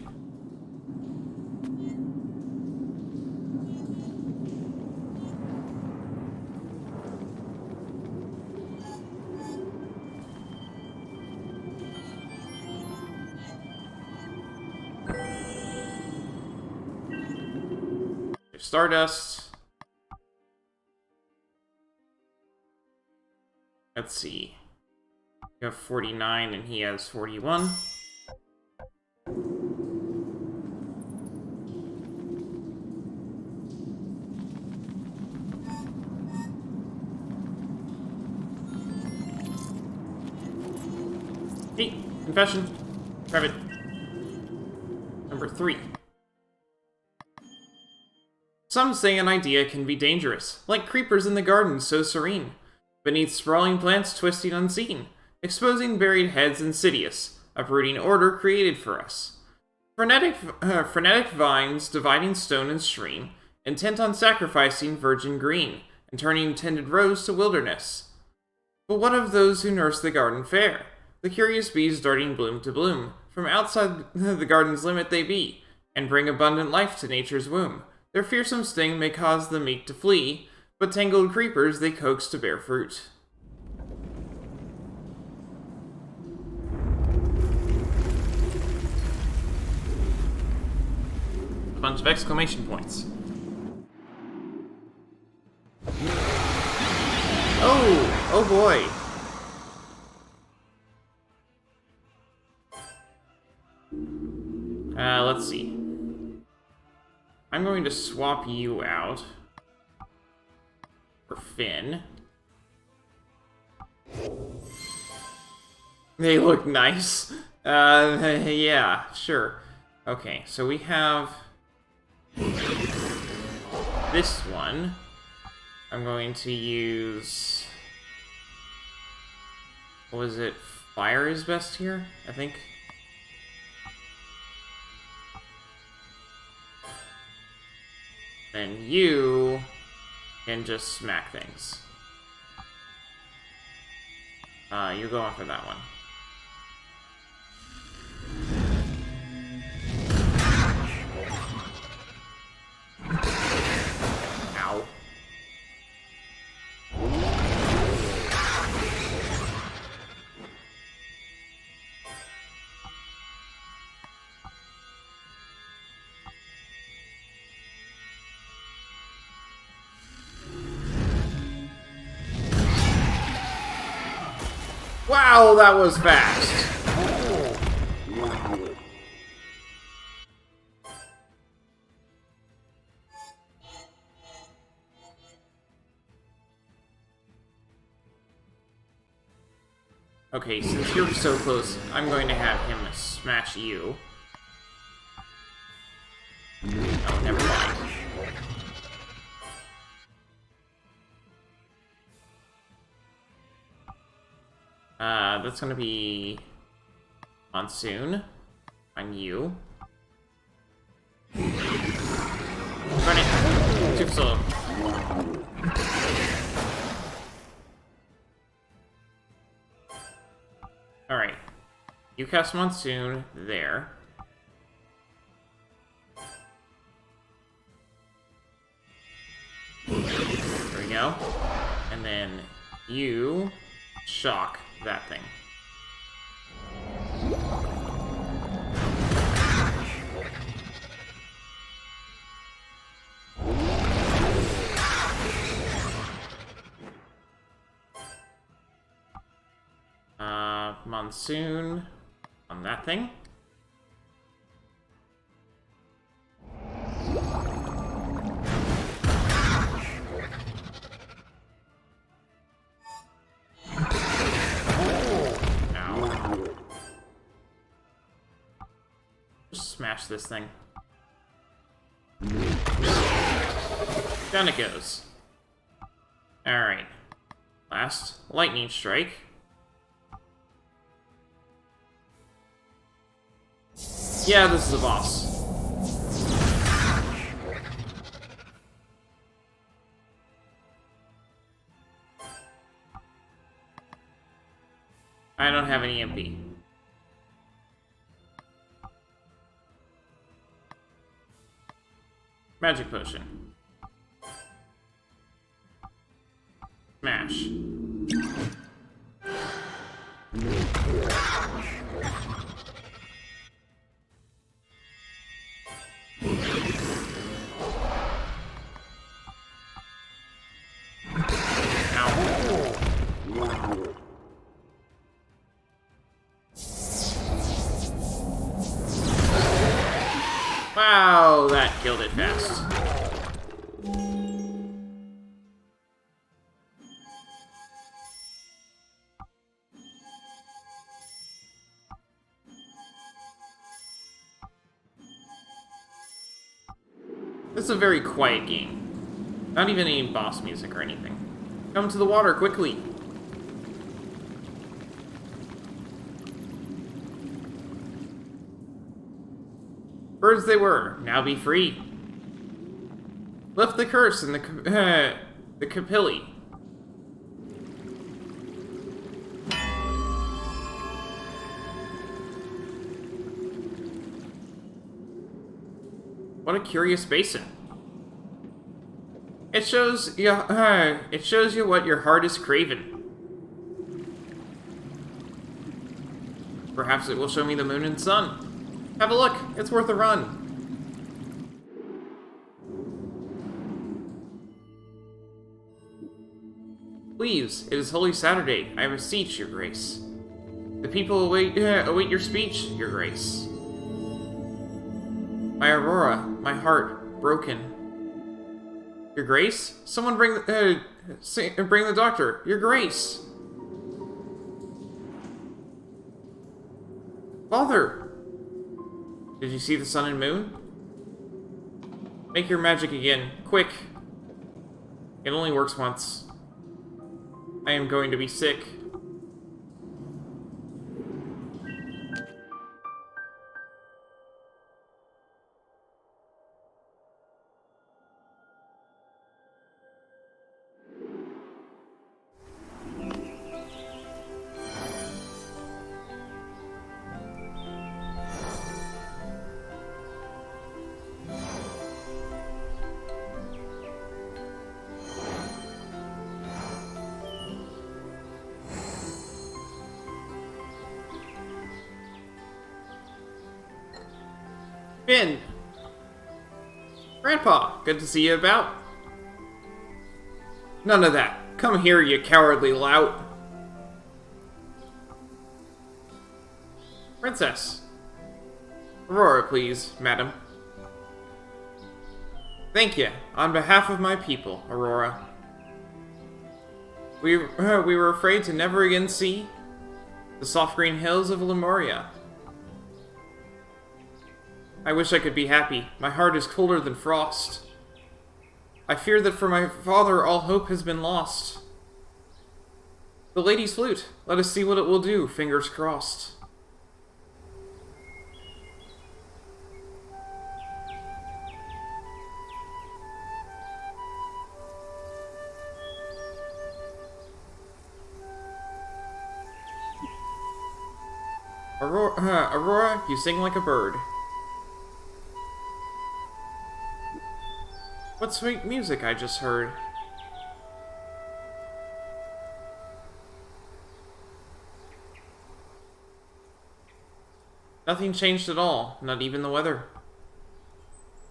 Speaker 1: Stardust. Let's see. You have 49 and he has 41. Hey, confession. Private. Number 3. Some say an idea can be dangerous, like creepers in the garden so serene, beneath sprawling plants twisting unseen, exposing buried heads insidious, uprooting order created for us. Frenetic vines dividing stone and stream, intent on sacrificing virgin green, and turning tended rose to wilderness. But what of those who nurse the garden fair? The curious bees darting bloom to bloom, from outside the garden's limit they be, and bring abundant life to nature's womb. Their fearsome sting may cause the meek to flee, but tangled creepers they coax to bear fruit. A bunch of exclamation points. Oh boy. Let's see. I'm going to swap you out for Finn. They look nice. Yeah, sure. Okay, so we have this one. I'm going to use... What was it? Fire is best here, I think. Then you can just smack things. You're going for that one. Ow. Wow, that was fast. Okay, since you're so close, I'm going to have him smash you. Oh, never mind. That's gonna be Monsoon on you. Run it. Too slow. Alright. You cast Monsoon there. There we go. And then you shock that thing. Monsoon on that thing. Ow. Just smash this thing. Down it goes. Alright. Last lightning strike. Yeah, this is a boss. I don't have any MP. Magic potion. Smash. Wow, that killed it fast. This is a very quiet game. Not even any boss music or anything. Come to the water, quickly! Birds they were, now be free. Lift the curse in the Capilli. What a curious basin. It shows you what your heart is craving. Perhaps it will show me the moon and sun. Have a look, it's worth a run. Please, it is Holy Saturday. I beseech your grace. The people await your speech, your grace. My Aurora, my heart broken. Your grace? Someone bring the doctor. Your grace. Father! Did you see the sun and moon? Make your magic again, quick. It only works once. I am going to be sick. Finn! Grandpa, good to see you about. None of that. Come here, you cowardly lout. Princess. Aurora, please, madam. Thank you. On behalf of my people, Aurora. We were afraid to never again see the soft green hills of Lemuria. I wish I could be happy. My heart is colder than frost. I fear that for my father all hope has been lost. The lady's flute. Let us see what it will do, fingers crossed. Aurora, you sing like a bird. What sweet music I just heard. Nothing changed at all, not even the weather.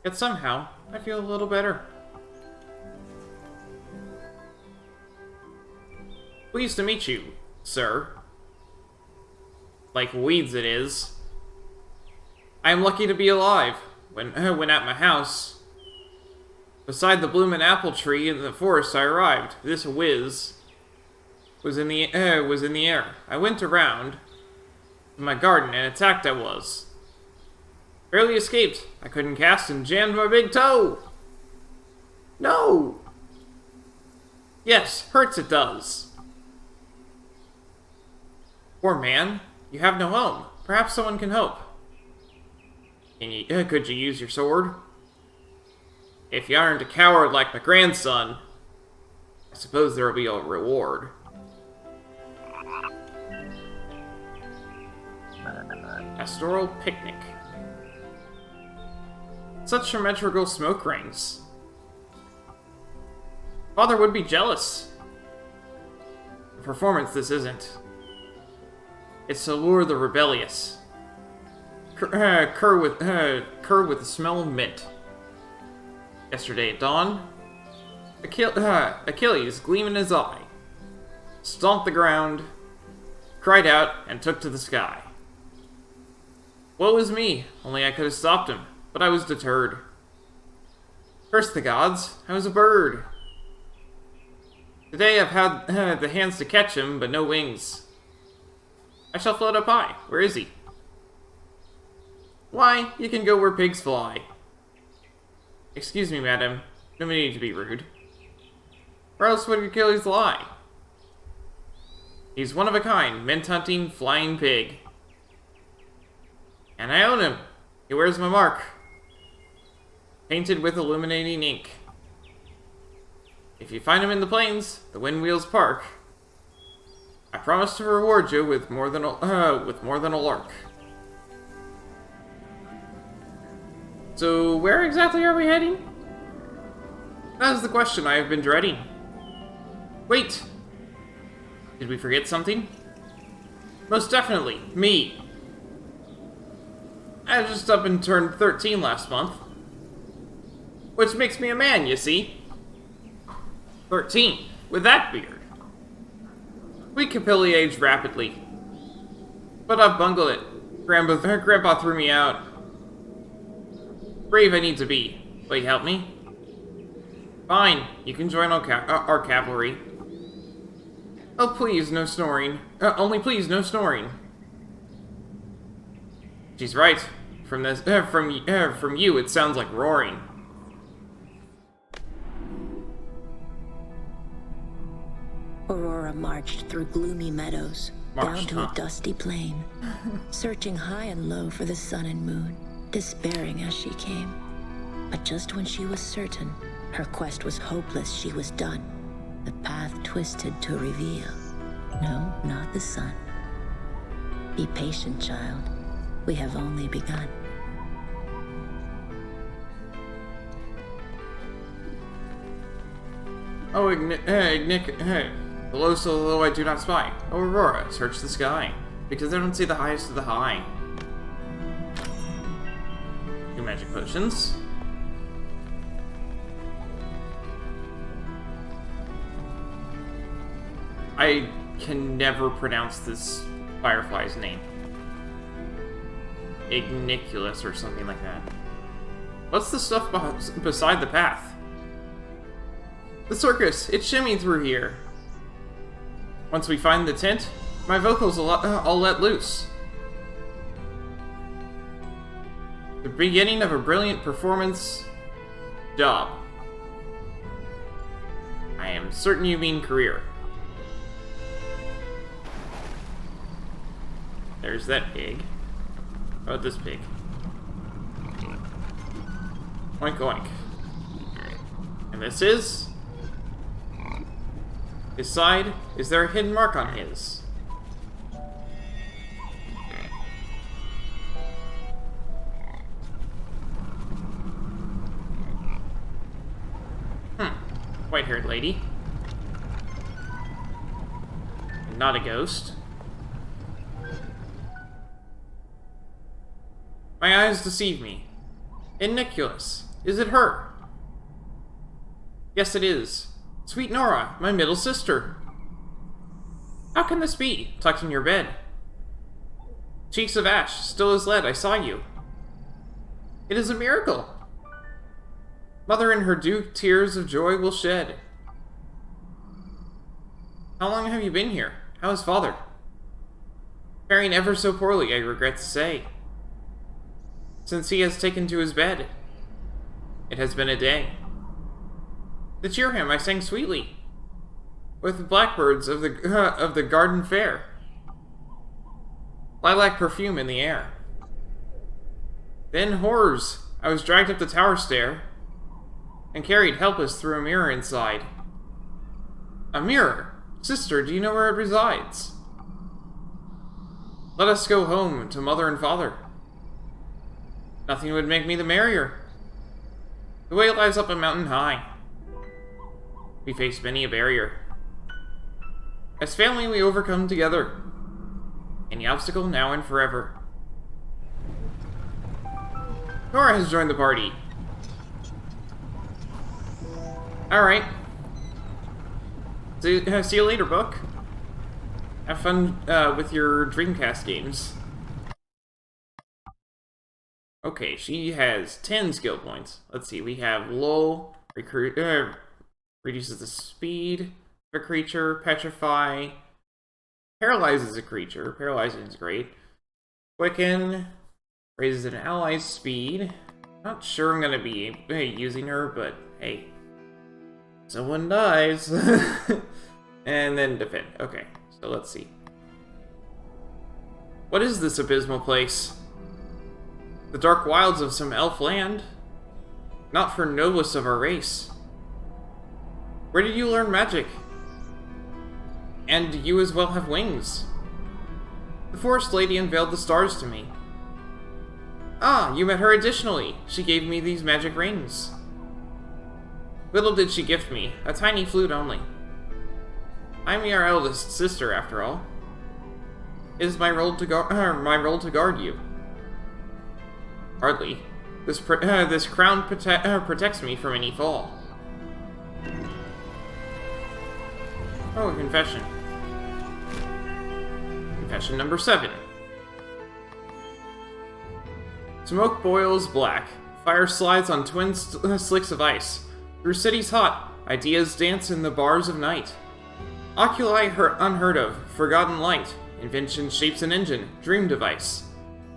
Speaker 1: Yet somehow, I feel a little better. Pleased to meet you, sir. Like weeds it is. I am lucky to be alive. When at my house, beside the bloomin' apple tree in the forest, I arrived. This whiz was in the air. I went around in my garden and attacked I was. Barely escaped. I couldn't cast and jammed my big toe. No! Yes, hurts it does. Poor man, you have no home. Perhaps someone can help. Could you use your sword? If you aren't a coward like my grandson, I suppose there will be a reward. Pastoral picnic. Such symmetrical smoke rings. Father would be jealous. A performance this isn't. It's to lure the rebellious. Cur with the smell of mint. Yesterday at dawn, Achilles, gleam in his eye, stomped the ground, cried out, and took to the sky. Woe is me, only I could have stopped him, but I was deterred. Curse the gods, I was a bird. Today I've had the hands to catch him, but no wings. I shall float up high. Where is he? Why, you can go where pigs fly. Excuse me, madam. No need to be rude. Where else would Achilles lie? He's one of a kind, mint-hunting, flying pig. And I own him. He wears my mark. Painted with illuminating ink. If you find him in the plains, the Windwheels Park, I promise to reward you with more than a lark. So, where exactly are we heading? That is the question I have been dreading. Wait! Did we forget something? Most definitely, me. I just up and turned 13 last month. Which makes me a man, you see. 13, with that beard. We Capilli age rapidly. But I've bungled it. Grandpa threw me out. Brave I need to be. Will you help me? Fine, you can join our cavalry. Oh, please, no snoring. Only please, no snoring. She's right. From you, it sounds like roaring.
Speaker 2: Aurora marched through gloomy meadows, down to a dusty plain, searching high and low for the sun and moon, despairing as she came. But just when she was certain her quest was hopeless, she was done. The path twisted to reveal. No, not the sun. Be patient, child. We have only begun.
Speaker 1: Oh, below so low I do not spy. Oh, Aurora, search the sky, because I don't see the highest of the high. 2 magic potions. I can never pronounce this firefly's name. Igniculus or something like that. What's the stuff beside the path? The circus! It's shimmying through here. Once we find the tent, my vocals I'll let loose. The beginning of a brilliant performance job. I am certain you mean career. There's that pig. How about this pig? Oink oink. And this is... his side. Is there a hidden mark on his? White-haired lady. Not a ghost. My eyes deceive me. Igniculus. Is it her? Yes, it is. Sweet Nora, my middle sister. How can this be, tucked in your bed? Cheeks of ash, still as lead, I saw you. It is a miracle. Mother in her due tears of joy will shed. How long have you been here? How is father? Faring ever so poorly, I regret to say. Since he has taken to his bed. It has been a day. To cheer him, I sang sweetly, with the blackbirds of the garden fair, lilac perfume in the air. Then, horrors! I was dragged up the tower stair, and carried helpless through a mirror inside. A mirror! Sister, do you know where it resides? Let us go home to mother and father. Nothing would make me the merrier. The way lies up a mountain high. We face many a barrier. As family we overcome together. Any obstacle now and forever. Nora has joined the party. Alright. See you later, book. Have fun with your Dreamcast games. Okay, she has 10 skill points. Let's see, we have Lull, reduces the speed of a creature, Petrify, paralyzes a creature, paralyzing is great. Quicken, raises an ally's speed. Not sure I'm gonna be using her, but hey. Someone dies. And then defend. Okay, so let's see. What is this abysmal place? The dark wilds of some elf land? Not for noblest of our race. Where did you learn magic? And you as well have wings. The forest lady unveiled the stars to me. Ah, you met her additionally. She gave me these magic rings. Little did she gift me, a tiny flute only. I'm your eldest sister, after all. It is my role to guard you. Hardly. This crown protects me from any fall. Oh, a confession. Confession number 7. Smoke boils black. Fire slides on twin slicks of ice. Through cities hot, ideas dance in the bars of night. Oculi unheard of, forgotten light. Invention shapes an engine, dream device.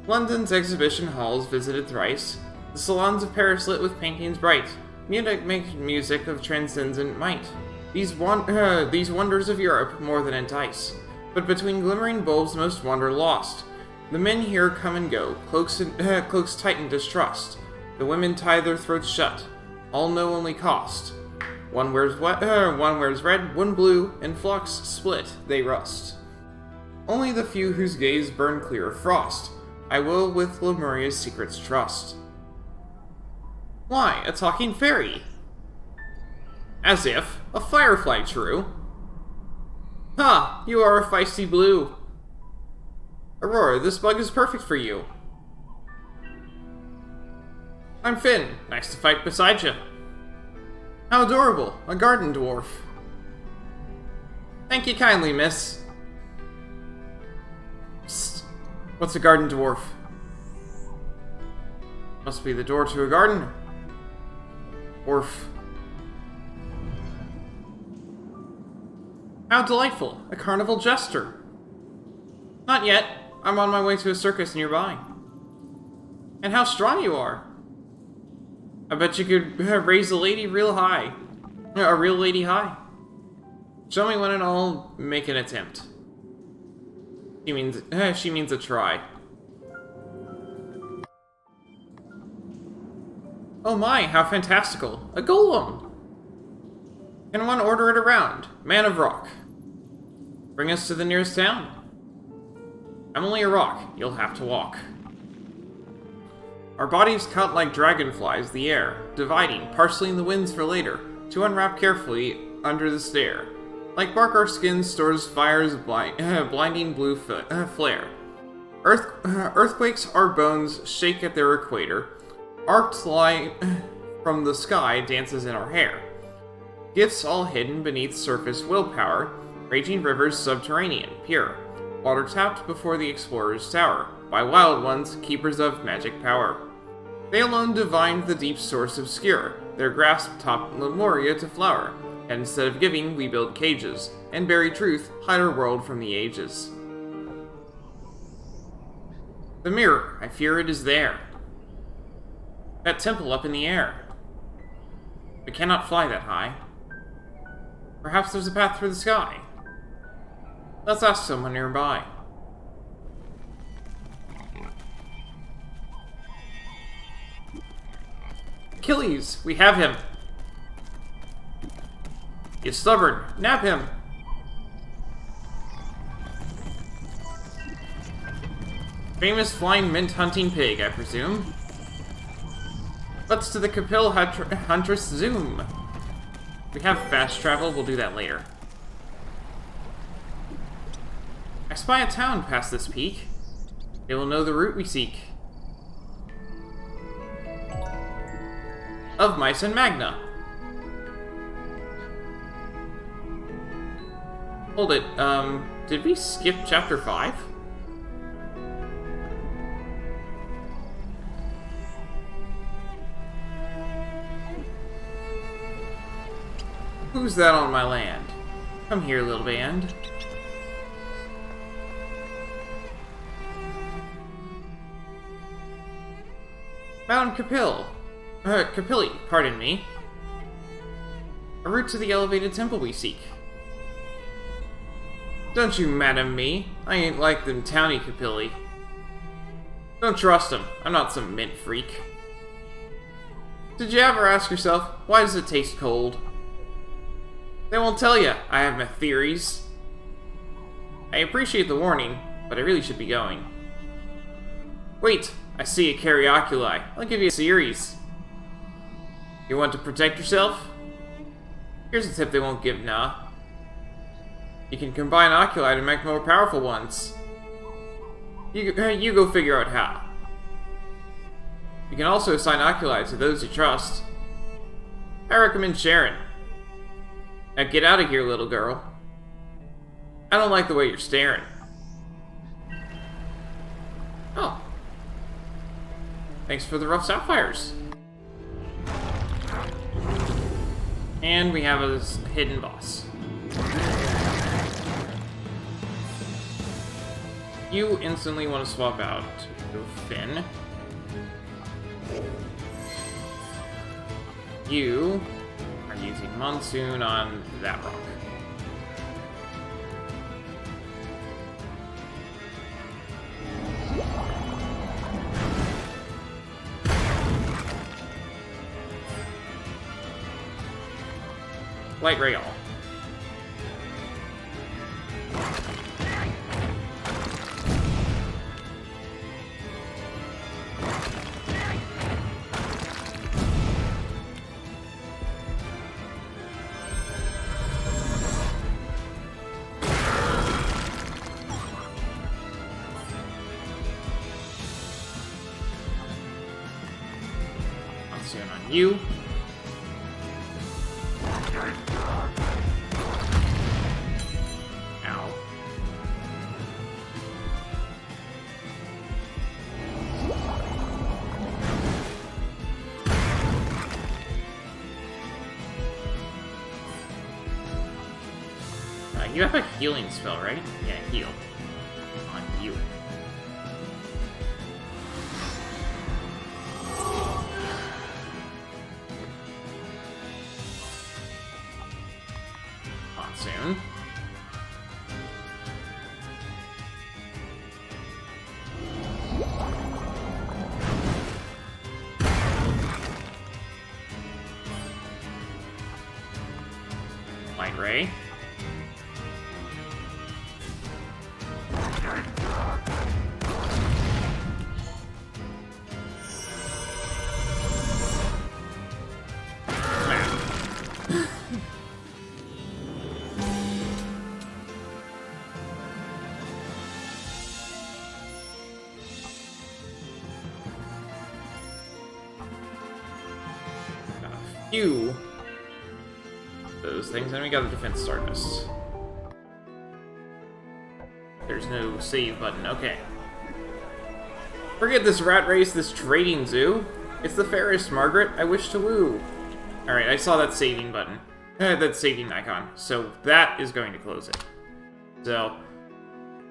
Speaker 1: London's exhibition halls visited thrice. The salons of Paris lit with paintings bright. Munich makes music of transcendent might. These wonders of Europe more than entice. But between glimmering bulbs most wonder lost. The men here come and go, cloaks tighten distrust. The women tie their throats shut. All know only cost. One wears red, one blue, and flocks split, they rust. Only the few whose gaze burn clear of frost, I will with Lemuria's secrets trust. Why, a talking fairy! As if, a firefly true. Ha! You are a feisty blue. Aurora, this bug is perfect for you. I'm Finn. Nice to fight beside you. How adorable, a garden dwarf. Thank you kindly, miss. Psst. What's a garden dwarf? Must be the door to a garden. Dwarf. How delightful, a carnival jester. Not yet. I'm on my way to a circus nearby. And how strong you are. I bet you could raise a lady real high. A real lady high. Show me when and I'll make an attempt. She means a try. Oh my, how fantastical. A golem! Can one order it around? Man of rock. Bring us to the nearest town. I'm only a rock. You'll have to walk. Our bodies cut like dragonflies the air, dividing, parceling the winds for later, to unwrap carefully under the stair. Like bark our skin stores fire's blinding blue flare. Earthquakes our bones shake at their equator. Arced light from the sky dances in our hair. Gifts all hidden beneath surface willpower, raging rivers subterranean, pure. Water tapped before the explorer's tower, by wild ones, keepers of magic power. They alone divined the deep source obscure, their grasp taught Lemuria to flower, and instead of giving, we build cages, and bury truth, hide our world from the ages. The mirror, I fear it is there. That temple up in the air. We cannot fly that high. Perhaps there's a path through the sky. Let's ask someone nearby. Achilles, we have him. He's stubborn. Nab him. Famous flying mint hunting pig, I presume. Let's to the Capil Huntress Zoom. We have fast travel, we'll do that later. I spy a town past this peak. It will know the route we seek. Of Mice and Magna. Hold it, did we skip chapter 5? Who's that on my land? Come here, little band. Mount Capil. Capilli, pardon me. A route to the elevated temple we seek. Don't you madam me. I ain't like them towny Capilli. Don't trust them. I'm not some mint freak. Did you ever ask yourself, why does it taste cold? They won't tell you. I have my theories. I appreciate the warning, but I really should be going. Wait, I see a Carioculi. I'll give you a series. You want to protect yourself? Here's a tip they won't give, nah. You can combine oculi to make more powerful ones. You go figure out how. You can also assign oculi to those you trust. I recommend Sharon. Now get out of here, little girl. I don't like the way you're staring. Oh. Thanks for the rough sapphires. And we have a hidden boss. You instantly want to swap out to Finn. You are using Monsoon on that rock. Light Ray all. Monsoon on you. You have a healing spell, right? Yeah, heal. On you. Monsoon. Light Ray. Few those things, and we got a defense Stardust. There's no save button, okay. Forget this rat race, this trading zoo. It's the fairest, Margaret, I wish to woo. Alright, I saw that saving button. That saving icon. So that is going to close it. So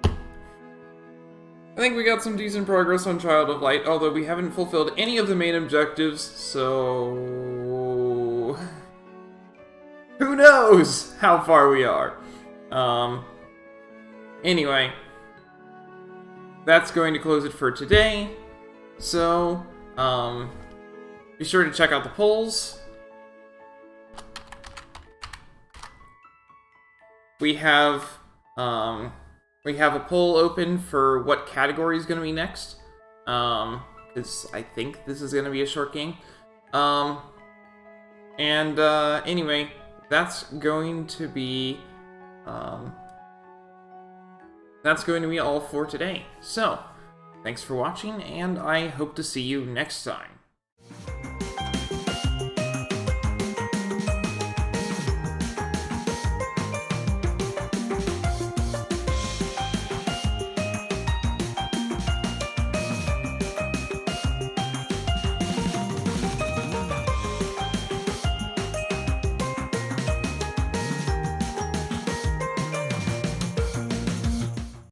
Speaker 1: I think we got some decent progress on Child of Light, although we haven't fulfilled any of the main objectives, so who knows how far we are? Anyway, that's going to close it for today. So, be sure to check out the polls. We have a poll open for what category is going to be next. Because I think this is going to be a short game. Anyway, that's going to be all for today. So, thanks for watching, and I hope to see you next time.